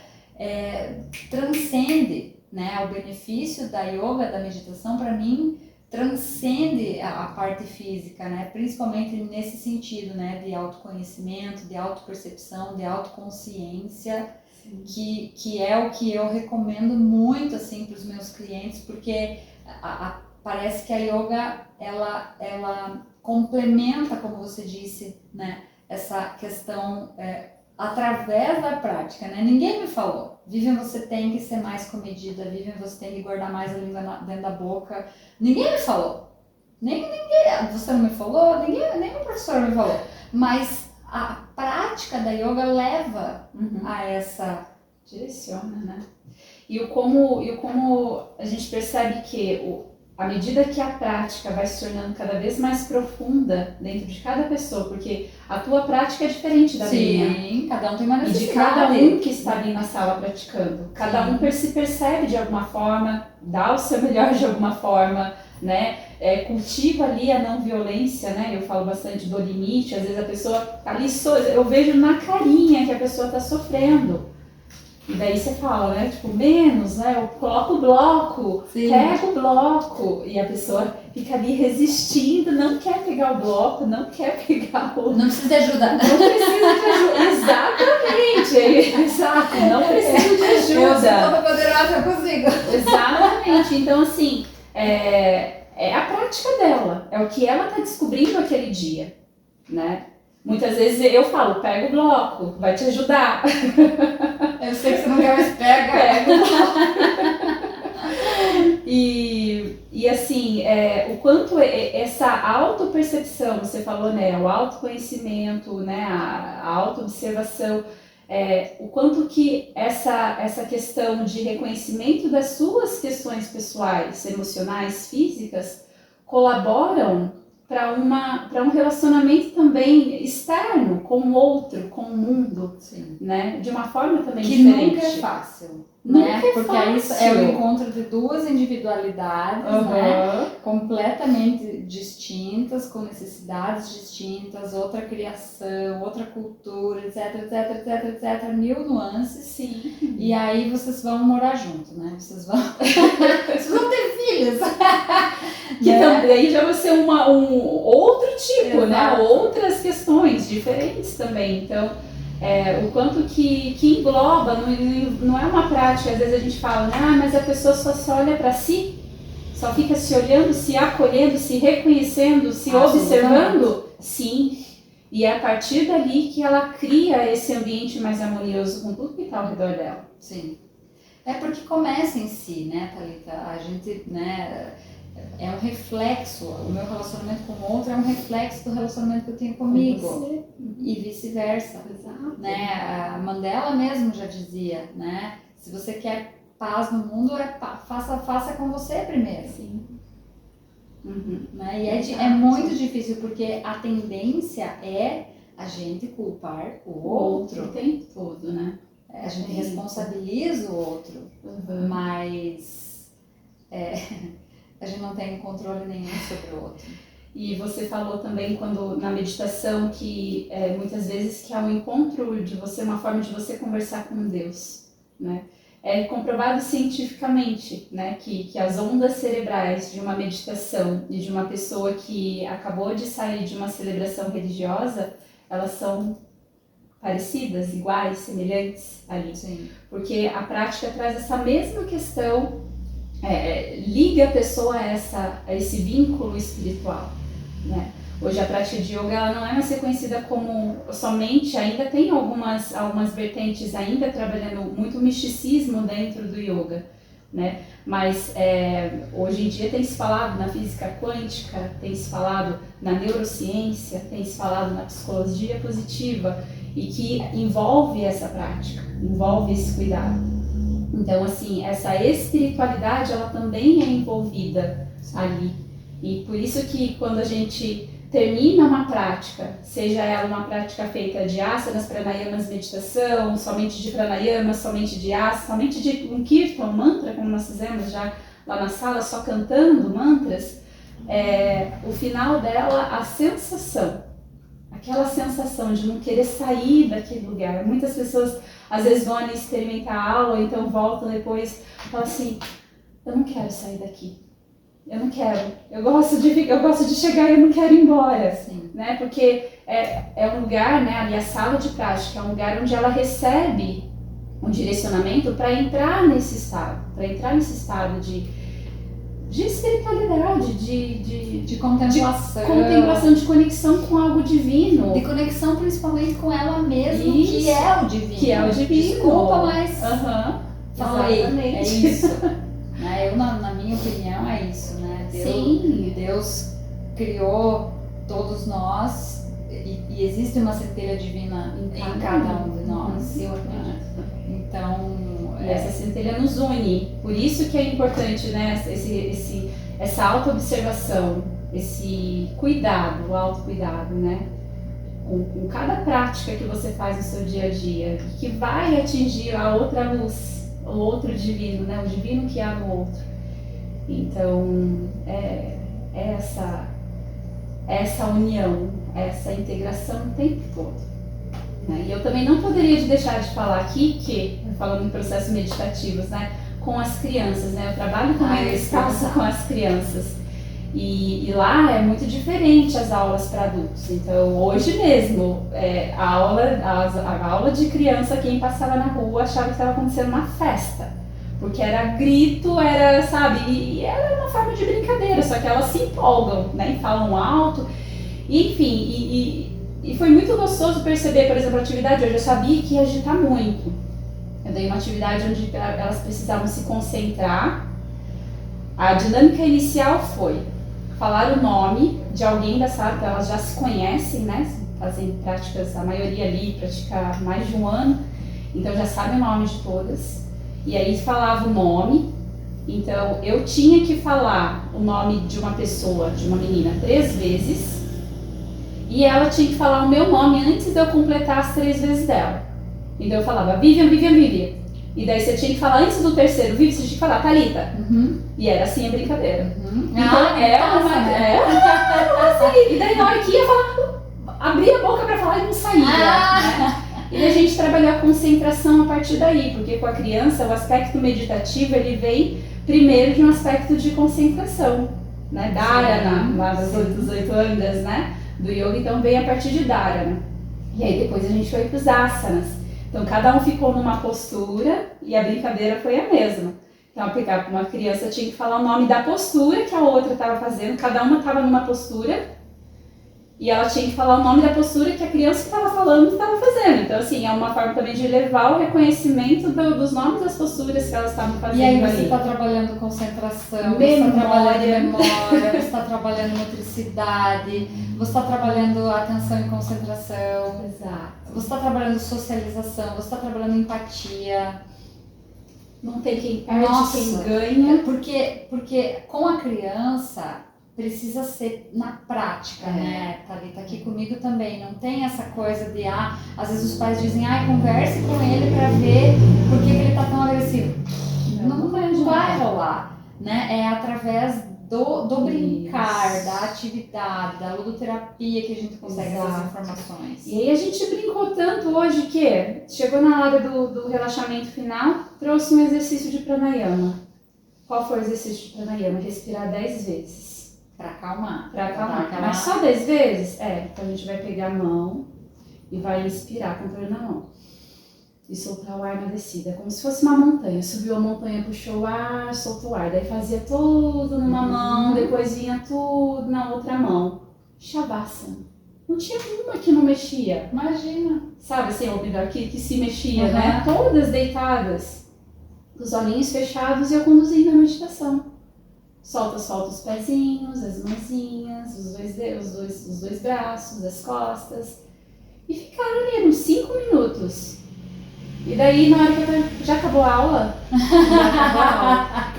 transcende. Né, o benefício da yoga, da meditação, para mim, transcende a parte física, né, principalmente nesse sentido, né, de autoconhecimento, de autopercepção, de autoconsciência, que é o que eu recomendo muito assim, para os meus clientes, porque parece que a yoga ela complementa, como você disse, né, essa questão através da prática, né? Ninguém me falou. Vivian, você tem que ser mais comedida. Vivian, você tem que guardar mais a língua dentro da boca. Ninguém me falou. Ninguém, você não me falou, nem o professor me falou. Mas a prática da yoga leva a essa... Direciona, né? E o como a gente percebe que à medida que a prática vai se tornando cada vez mais profunda dentro de cada pessoa, porque a tua prática é diferente da minha. Sim, cada um tem uma necessidade. E de cada um que está ali na sala praticando. Cada um se percebe de alguma forma, dá o seu melhor de alguma forma, né? Cultiva ali a não violência, né? Eu falo bastante do limite, às vezes a pessoa ali, eu vejo na carinha que a pessoa está sofrendo. E daí você fala, né, tipo, menos, né, eu coloco o bloco, pego o bloco, e a pessoa fica ali resistindo, não quer pegar o bloco, não quer pegar o... Não precisa de ajuda. Não precisa de ajuda, exatamente, exato, não precisa de ajuda. Eu sou toda poderosa, eu consigo. Exatamente, então assim, é a prática dela, é o que ela está descobrindo aquele dia, né. Muitas vezes eu falo, pega o bloco, vai te ajudar. Eu sei que você não quer mais pega o bloco. E assim, o quanto essa autopercepção, você falou, né, o autoconhecimento, né, a autoobservação, o quanto que essa questão de reconhecimento das suas questões pessoais, emocionais, físicas, colaboram para um relacionamento também externo, com o outro, com o mundo, né? De uma forma também que diferente. Nunca é fácil. Nunca né? é Porque fácil. isso é o encontro de duas individualidades, né? Completamente distintas, com necessidades distintas, outra criação, outra cultura, etc, etc, etc, etc, mil nuances. Sim. E aí vocês vão morar junto, né? Vocês vão ter filhos. Que também já vai ser um outro tipo, né? Outras questões diferentes também. Então, o quanto que engloba, não é uma prática, às vezes a gente fala, né? Mas a pessoa só se olha para si, só fica se olhando, se acolhendo, se reconhecendo, se observando. Sim. E é a partir dali que ela cria esse ambiente mais harmonioso com tudo que está ao redor dela. Sim. É porque começa em si, né, Thalita? A gente, né, é um reflexo, o meu relacionamento com o outro é um reflexo do relacionamento que eu tenho comigo. E vice-versa. Exato. Né? A Mandela mesmo já dizia, né? Se você quer paz no mundo é faça com você primeiro. Sim. Né? E é muito difícil, porque a tendência é a gente culpar o outro. O tempo todo, né? A gente responsabiliza o outro, mas a gente não tem controle nenhum sobre o outro. E você falou também na meditação que muitas vezes que é um encontro de você, uma forma de você conversar com Deus, né? É comprovado cientificamente, né, que as ondas cerebrais de uma meditação e de uma pessoa que acabou de sair de uma celebração religiosa, elas são parecidas, iguais, semelhantes ali. Sim. Porque a prática traz essa mesma questão, liga a pessoa a esse vínculo espiritual, né? Hoje a prática de yoga ela não é mais reconhecida como somente, ainda tem algumas vertentes ainda trabalhando muito misticismo dentro do yoga, né? Mas hoje em dia tem se falado na física quântica, tem se falado na neurociência, tem se falado na psicologia positiva e que envolve essa prática, envolve esse cuidado. Então, assim, essa espiritualidade ela também é envolvida ali. E por isso que quando a gente termina uma prática, seja ela uma prática feita de asanas, pranayamas, meditação, somente de pranayama, somente de asana, somente de um kirtan, um mantra, como nós fizemos já lá na sala, só cantando mantras, o final dela, a sensação, aquela sensação de não querer sair daquele lugar. Muitas pessoas às vezes vão ali experimentar a aula, então voltam depois e falam assim, eu não quero sair daqui. Eu não quero, eu gosto de chegar e eu não quero ir embora, Sim. Né? Porque é um lugar, né, ali a sala de prática, é um lugar onde ela recebe um direcionamento para entrar nesse estado de espiritualidade, de contemplação, de conexão com algo divino. De conexão principalmente com ela mesma, Isso. que é o divino. Que é o divino. Desculpa, mas falei, exatamente. É isso. Eu, na minha opinião, é isso, né? Deus criou todos nós e existe uma centelha divina em cada um de nós. Eu acredito. Então, e essa centelha nos une. Por isso que é importante, né, essa autoobservação, esse cuidado, o autocuidado, né? Com cada prática que você faz no seu dia a dia, que vai atingir a outra luz, o outro divino, né? O divino que há no outro. Então, essa união, essa integração o tempo todo. Né? E eu também não poderia deixar de falar aqui que, falando em processos meditativos, né? Com as crianças, né? Eu trabalho também no espaço com as crianças. E lá é muito diferente as aulas para adultos. Então, hoje mesmo, a aula de criança, quem passava na rua achava que estava acontecendo uma festa. Porque era grito, sabe? E era uma forma de brincadeira, só que elas se empolgam, né? E falam alto. E, enfim, e foi muito gostoso perceber, por exemplo, a atividade hoje. Eu sabia que ia agitar muito. Eu dei uma atividade onde elas precisavam se concentrar. A dinâmica inicial foi falar o nome de alguém da sala, que elas já se conhecem, né? Fazem práticas, a maioria ali pratica há mais de um ano, então já sabem o nome de todas. E aí falava o nome, então eu tinha que falar o nome de uma pessoa, de uma menina, 3 vezes, e ela tinha que falar o meu nome antes de eu completar as 3 vezes dela. Então eu falava Vivian, Vivian, Vivian. E daí você tinha que falar antes do terceiro Vivian, você tinha que falar Thalita. E era assim a brincadeira. Então assim. E daí na hora que ia falar, abria a boca pra falar e não saía. Né? E a gente trabalhou a concentração a partir daí, porque com a criança o aspecto meditativo ele vem primeiro de um aspecto de concentração, né? Dharana, lá dos 8 angas, né? Do yoga, então vem a partir de Dharana. E aí depois a gente foi para os asanas. Então cada um ficou numa postura e a brincadeira foi a mesma. Então uma criança tinha que falar o nome da postura que a outra estava fazendo, cada uma estava numa postura e ela tinha que falar o nome da postura que a criança estava falando estava fazendo. Então assim, é uma forma também de levar o reconhecimento dos nomes das posturas que elas estavam fazendo. E aí você ali. Está trabalhando concentração, memória. Você está trabalhando memória, você está trabalhando motricidade, você está trabalhando atenção e concentração. Exato. Você está trabalhando socialização, você está trabalhando empatia. não tem quem perde, Nossa, quem ganha. Porque com a criança precisa ser na prática, né? Tá aqui comigo também. Não tem essa coisa de, às vezes os pais dizem, converse com ele pra ver por que ele tá tão agressivo. Não vai rolar, né? É através do brincar, da atividade, da ludoterapia que a gente consegue essas informações. E aí a gente brincou tanto hoje que chegou na hora do relaxamento final, trouxe um exercício de pranayama. Qual foi o exercício de pranayama? Respirar 10 vezes. Pra acalmar. Mas só 10 vezes? Então a gente vai pegar a mão e vai inspirar com o pé na mão. E soltar o ar na descida, como se fosse uma montanha. Subiu a montanha, puxou o ar, soltou o ar. Daí fazia tudo numa mão, depois vinha tudo na outra mão. Shavasana. Não tinha uma que não mexia. Imagina. Sabe assim, ouvindo aqui que se mexia, né? Todas deitadas, os olhinhos fechados e eu conduzindo a meditação. Solta os pezinhos, as mãozinhas, os dois braços, as costas. E ficaram ali uns 5 minutos. E daí, na hora que já acabou a aula?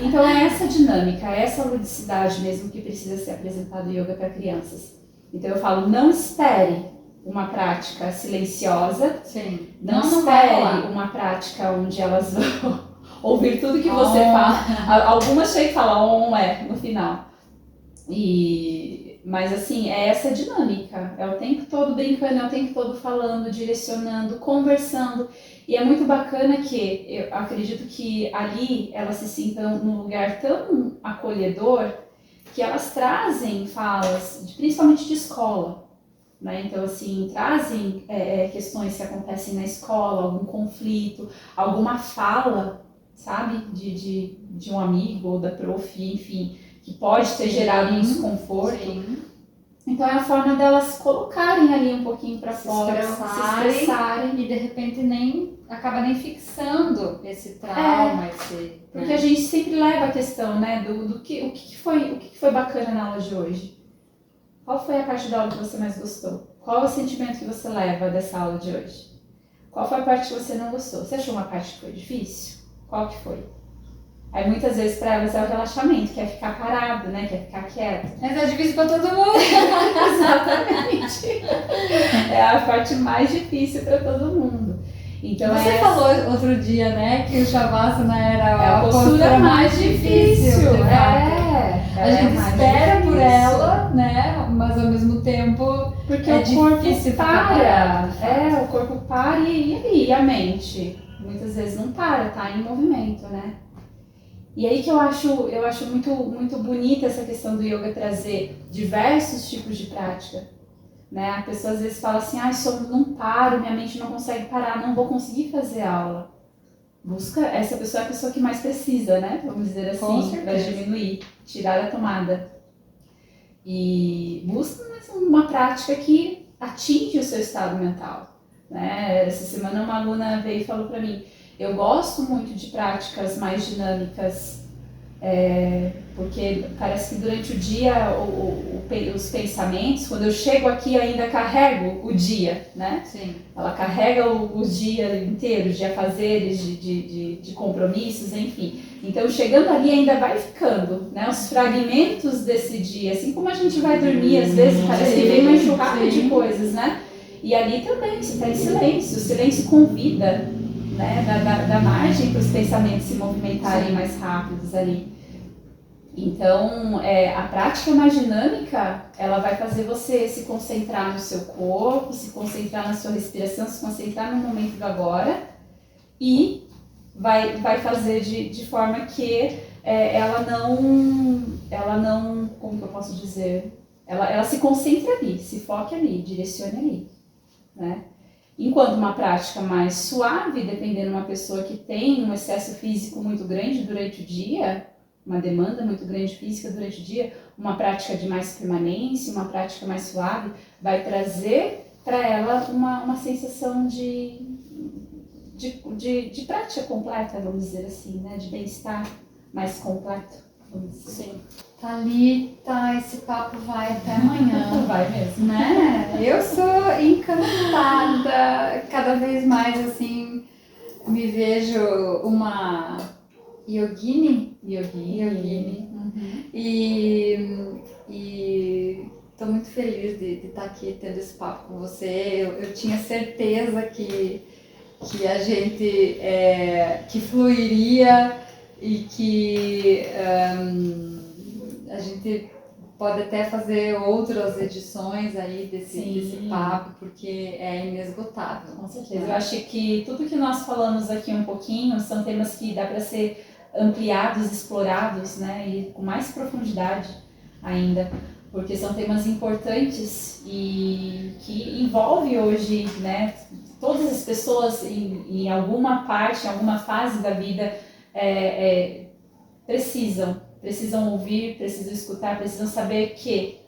Então é essa dinâmica, é essa ludicidade mesmo que precisa ser apresentado yoga para crianças. Então eu falo, não espere uma prática silenciosa. Sim. Não espere uma prática onde elas vão ouvir tudo que você fala. Algumas chegam e falam, no final. Mas assim, é essa dinâmica, é o tempo todo brincando, é o tempo todo falando, direcionando, conversando. E é muito bacana que eu acredito que ali elas se sintam num lugar tão acolhedor que elas trazem falas, principalmente de escola, né? Então assim, trazem questões que acontecem na escola, algum conflito, alguma fala, sabe, de um amigo ou da prof, enfim, que pode ter gerado um desconforto. Sim. Então é a forma delas colocarem ali um pouquinho para fora, se expressarem e de repente acaba nem fixando esse trauma, porque a gente sempre leva a questão, né, o que foi bacana na aula de hoje. Qual foi a parte da aula que você mais gostou? Qual é o sentimento que você leva dessa aula de hoje? Qual foi a parte que você não gostou? Você achou uma parte que foi difícil? Qual que foi? Aí muitas vezes para elas é o relaxamento, quer ficar parado, né? Quer ficar quieto. Mas é difícil para todo mundo. Exatamente. É a parte mais difícil para todo mundo. Então você falou outro dia, né, que o Shavasana era a postura mais difícil. A gente espera por ela, né? Mas ao mesmo tempo porque o corpo para. O corpo para e a mente muitas vezes não para, tá em movimento, né? E aí que eu acho muito, muito bonita essa questão do yoga trazer diversos tipos de prática, né? A pessoa às vezes fala assim, não paro, minha mente não consegue parar, não vou conseguir fazer aula. Essa pessoa é a pessoa que mais precisa, né? Vamos dizer assim, para diminuir, tirar a tomada. E busca uma prática que atinge o seu estado mental, né? Essa semana uma aluna veio e falou para mim, eu gosto muito de práticas mais dinâmicas, porque parece que durante o dia os pensamentos, quando eu chego aqui eu ainda carrego o dia, né? Sim. Ela carrega o dia inteiro de afazeres, de compromissos, enfim. Então chegando ali ainda vai ficando, né? Os fragmentos desse dia, assim como a gente vai dormir, às vezes parece que vem uma enxurrada de coisas, né? E ali também, você está em silêncio, o silêncio convida, né, da margem para os pensamentos se movimentarem mais rápidos ali. Então, a prática mais dinâmica, ela vai fazer você se concentrar no seu corpo, se concentrar na sua respiração, se concentrar no momento do agora e vai fazer de forma que ela não, como que eu posso dizer, ela se concentre ali, se foque ali, direcione ali, né? Enquanto uma prática mais suave, dependendo de uma pessoa que tem um excesso físico muito grande durante o dia, uma demanda muito grande física durante o dia, uma prática de mais permanência, uma prática mais suave, vai trazer para ela uma sensação de prática completa, vamos dizer assim, né? De bem-estar mais completo, vamos dizer. Sim. Thalita, esse papo vai até amanhã. Vai mesmo. Né? Eu sou encantada, cada vez mais assim, me vejo uma Yogini. Yogini. E estou muito feliz de estar aqui tendo esse papo com você. Eu tinha certeza que a gente que fluiria e que a gente pode até fazer outras edições aí desse papo, porque é inesgotável. Com certeza. Eu acho que tudo que nós falamos aqui um pouquinho são temas que dá para ser ampliados, explorados, né, e com mais profundidade ainda, porque são temas importantes e que envolve hoje, né, todas as pessoas em alguma parte, em alguma fase da vida precisam ouvir, precisam escutar, precisam saber que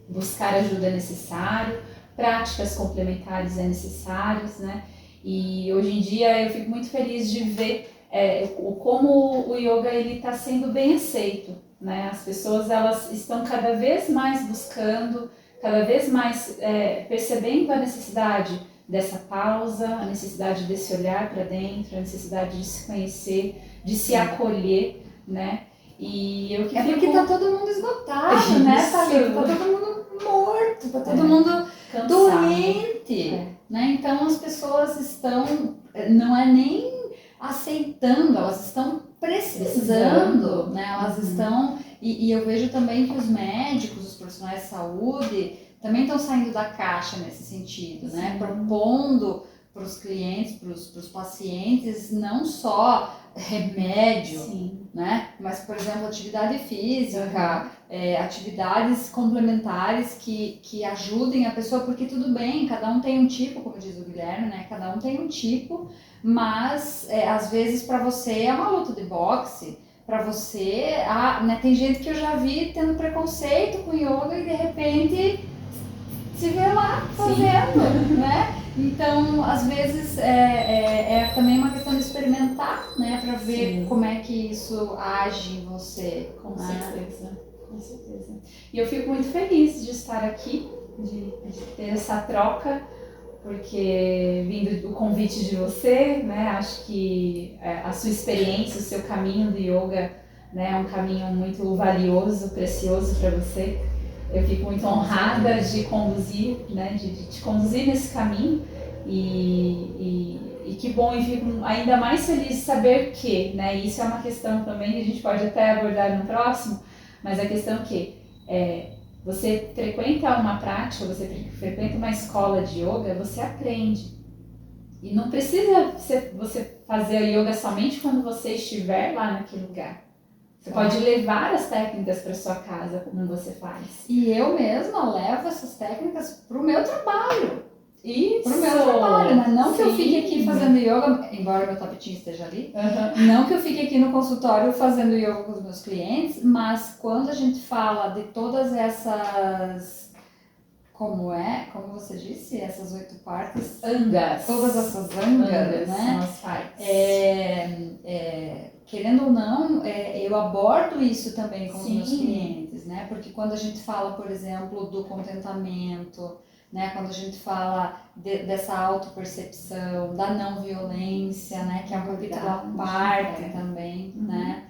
buscar ajuda é necessário, práticas complementares é necessárias, né? E hoje em dia eu fico muito feliz de ver como o yoga ele está sendo bem aceito, né? As pessoas elas estão cada vez mais buscando, cada vez mais percebendo a necessidade dessa pausa, a necessidade desse olhar para dentro, a necessidade de se conhecer, de se acolher, né? E eu porque tá todo mundo esgotado, né, Thalita? Tá todo mundo morto, tá todo mundo cansado, doente, né? Então as pessoas estão, não é nem aceitando, elas estão precisando, né? Elas estão, e eu vejo também que os médicos, os profissionais de saúde também estão saindo da caixa nesse sentido, né? Propondo para os clientes, para os pacientes, não só remédio, né? Mas, por exemplo, atividade física, atividades complementares que ajudem a pessoa, porque tudo bem, cada um tem um tipo, como diz o Guilherme, né? Cada um tem um tipo, mas às vezes para você é uma luta de boxe, para você, né? Tem gente que eu já vi tendo preconceito com yoga e de repente se vê lá fazendo, né? Então, às vezes, é também uma questão de experimentar, né? Para ver como é que isso age em você. Com certeza, com certeza. E eu fico muito feliz de estar aqui, de ter essa troca, porque vindo do convite de você, né? Acho que a sua experiência, o seu caminho do yoga, né? É um caminho muito valioso, precioso para você. Eu fico muito honrada de conduzir, né, de te conduzir nesse caminho e que bom, e fico ainda mais feliz de saber que, né, isso é uma questão também que a gente pode até abordar no próximo, mas a questão que você frequenta uma prática, você frequenta uma escola de yoga, você aprende. E não precisa você fazer a yoga somente quando você estiver lá naquele lugar. Você pode levar as técnicas para sua casa, como você faz. E eu mesma levo essas técnicas para o meu trabalho. Isso! Para o meu trabalho, né? Não que eu fique aqui fazendo yoga, embora meu tapetinho esteja ali, não que eu fique aqui no consultório fazendo yoga com os meus clientes, mas quando a gente fala de todas essas, como você disse, essas 8 partes, angas, todas essas angas, né? São as partes. Querendo ou não, eu abordo isso também com os meus clientes, né? Porque quando a gente fala, por exemplo, do contentamento, né? Quando a gente fala dessa autopercepção, da não violência, né? Que é um capítulo à parte também, né?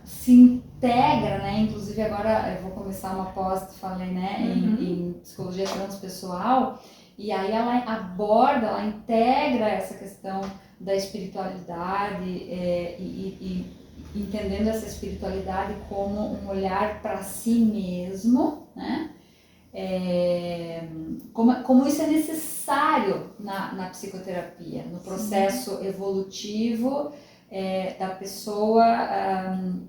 Se integra, né? Inclusive agora eu vou começar uma pós, falei, né? Em psicologia transpessoal, e aí ela aborda, ela integra essa questão da espiritualidade e entendendo essa espiritualidade como um olhar para si mesmo, né? Como isso é necessário na psicoterapia, no processo evolutivo da pessoa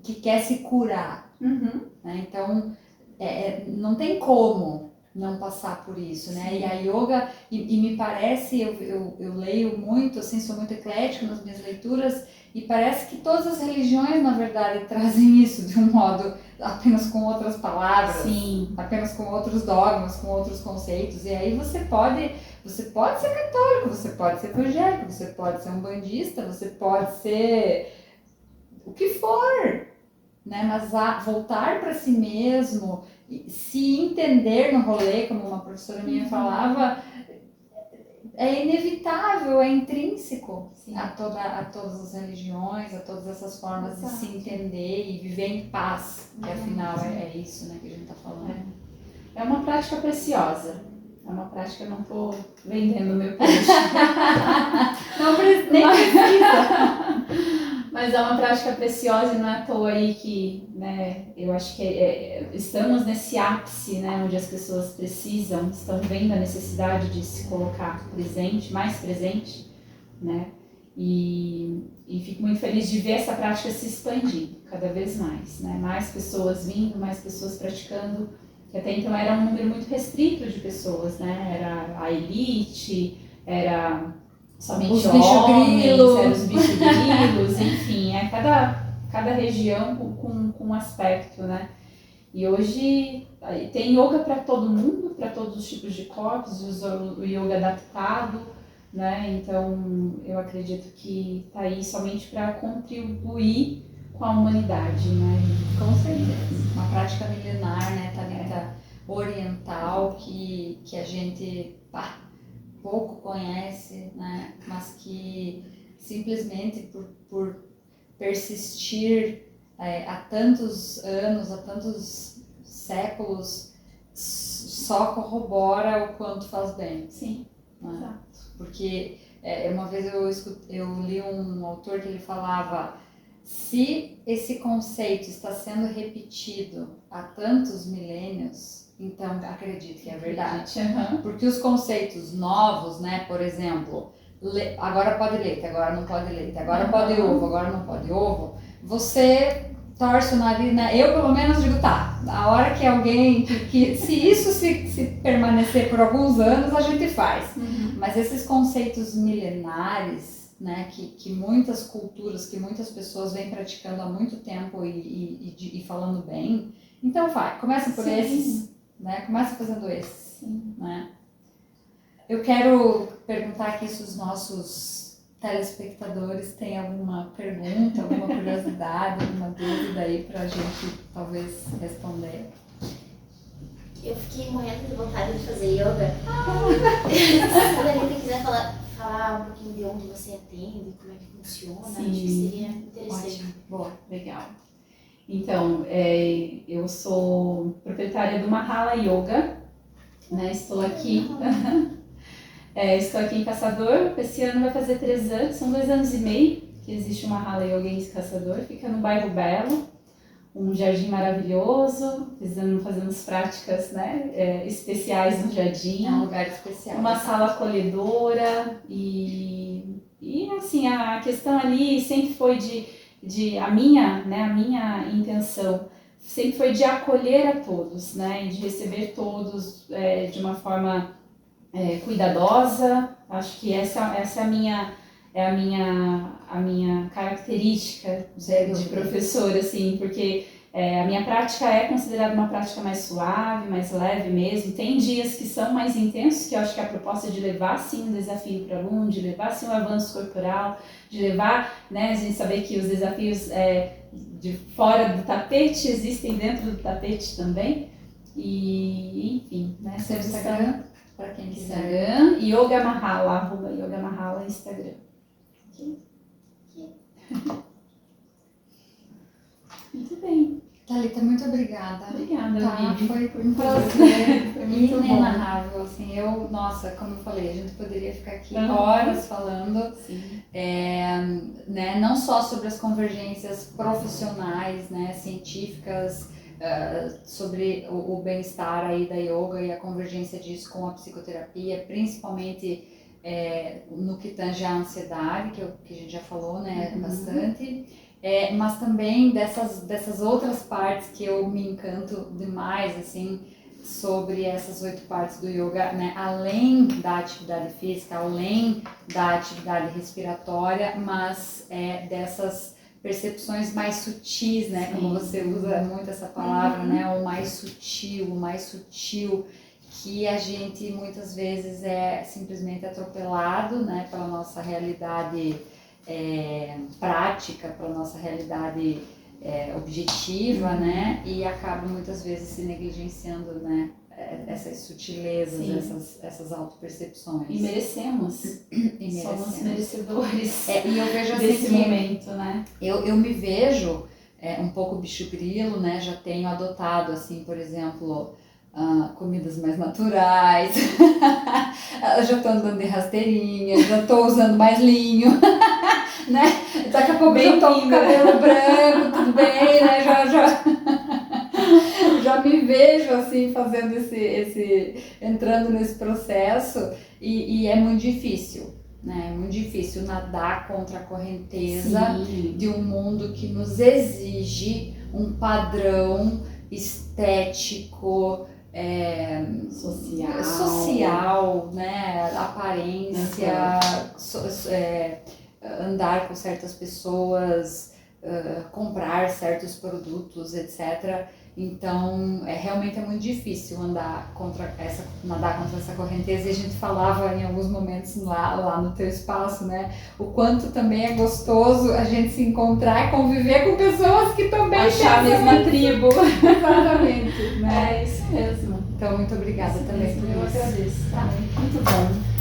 que quer se curar. Né? Então, não tem como não passar por isso, né? E a yoga, e me parece, eu leio muito, assim, sou muito eclética nas minhas leituras, e parece que todas as religiões, na verdade, trazem isso de um modo, apenas com outras palavras, apenas com outros dogmas, com outros conceitos, e aí você pode ser católico, você pode ser evangélico, você pode ser umbandista, você pode ser o que for, né? Mas voltar para si mesmo, se entender no rolê, como uma professora minha falava, é inevitável, é intrínseco Sim. a todas as religiões, a todas essas formas de se Exato. entender e viver em paz, que afinal é isso, né, que a gente está falando. É uma prática preciosa. É uma prática, eu não estou vendendo o meu peixe. Não nem precisa. Mas é uma prática preciosa e não é à toa aí que, né, eu acho que estamos nesse ápice, né, onde as pessoas precisam, estão vendo a necessidade de se colocar presente, mais presente, né, e fico muito feliz de ver essa prática se expandir cada vez mais, né, mais pessoas vindo, mais pessoas praticando, que até então era um número muito restrito de pessoas, né, era a elite, era somente os homens, bicho-grilos. eram os bicho-grilos, enfim, cada região com um aspecto, né? E hoje tem yoga para todo mundo, para todos os tipos de corpos, o yoga adaptado, né? Então eu acredito que está aí somente para contribuir com a humanidade, né? Com certeza. Uma prática milenar, né, Thalita, oriental, que a gente pouco conhece, né, mas que simplesmente por persistir há tantos anos, há tantos séculos, só corrobora o quanto faz bem. Sim, né? exato. Porque uma vez eu li um autor que ele falava: se esse conceito está sendo repetido há tantos milênios, então acredito que é verdade. Uhum. Porque os conceitos novos, né, por exemplo, agora pode leite, agora não pode leite, agora pode ovo, agora não pode ovo, você torce o nariz, né? Eu pelo menos digo, tá, a hora que alguém, se isso se permanecer por alguns anos, a gente faz. Uhum. Mas esses conceitos milenares, né, que muitas culturas, que muitas pessoas vêm praticando há muito tempo e falando bem, então começa por Sim. esses, né, começa fazendo esses, Sim. né. Eu quero perguntar aqui se os nossos telespectadores têm alguma pergunta, alguma curiosidade, alguma dúvida aí pra gente talvez responder. Eu fiquei morrendo de vontade de fazer yoga. Se a Thalita quiser falar um pouquinho de onde você atende, como é que funciona, Sim. acho que seria interessante. Ótimo, boa. Legal. Então, eu sou proprietária do Mahala Yoga, né? Estou aqui em Caçador. Esse ano vai fazer 3 anos, são 2 anos e meio que existe o Mahala Yoga em Caçador. Fica no bairro Belo, um jardim maravilhoso, fazendo as práticas, né, especiais no jardim. É um lugar especial. Uma sala acolhedora e assim, a questão ali sempre foi a minha intenção sempre foi de acolher a todos, né, de receber todos de uma forma cuidadosa. Acho que essa é a minha característica de professora, assim, porque a minha prática é considerada uma prática mais suave, mais leve mesmo. Tem dias que são mais intensos, que eu acho que a proposta é de levar, sim, um desafio para o aluno, de levar, sim, um avanço corporal, de levar, né, a gente saber que os desafios de fora do tapete existem dentro do tapete também. E, enfim, né, Seu Instagram, para quem quiser. Instagram, Yoga Mahala, @Yoga Mahala Instagram. Muito bem. Thalita, muito obrigada. Obrigada, Vivi. Foi um prazer, Foi muito inenarrável, assim, nossa, como eu falei, a gente poderia ficar aqui Uhum. horas falando, Sim. né, não só sobre as convergências profissionais, né, científicas, sobre o bem-estar aí da yoga e a convergência disso com a psicoterapia, principalmente no que tange a ansiedade, que a gente já falou, né, bastante. Mas também dessas outras partes que eu me encanto demais, assim, sobre essas 8 partes do yoga, né? Além da atividade física, além da atividade respiratória, mas dessas percepções mais sutis, né? Como você usa muito essa palavra, né? O mais sutil, que a gente muitas vezes é simplesmente atropelado, né? Pela nossa realidade prática, para a nossa realidade objetiva, né, e acaba muitas vezes se negligenciando, né, essas sutilezas, Sim. essas autopercepções. E merecemos. E Somos merecedores e eu vejo assim desse que momento, né? eu me vejo um pouco bicho grilo, né? Já tenho adotado, assim, por exemplo, comidas mais naturais, já tô andando de rasteirinha, já tô usando mais linho, né? Daqui a pouco eu tô com cabelo branco, tudo bem, né? Já me vejo assim fazendo entrando nesse processo e é muito difícil, né? É muito difícil nadar contra a correnteza Sim. de um mundo que nos exige um padrão estético, social, né? Aparência, andar com certas pessoas, comprar certos produtos, etc. Então, realmente é muito difícil nadar contra essa correnteza, e a gente falava em alguns momentos lá no teu espaço, né? O quanto também é gostoso a gente se encontrar e conviver com pessoas que também achar a mesma tribo. Exatamente, né? É isso mesmo. Então, muito obrigada Isso também mesmo, por eu isso. agradeço. Tá? Muito bom.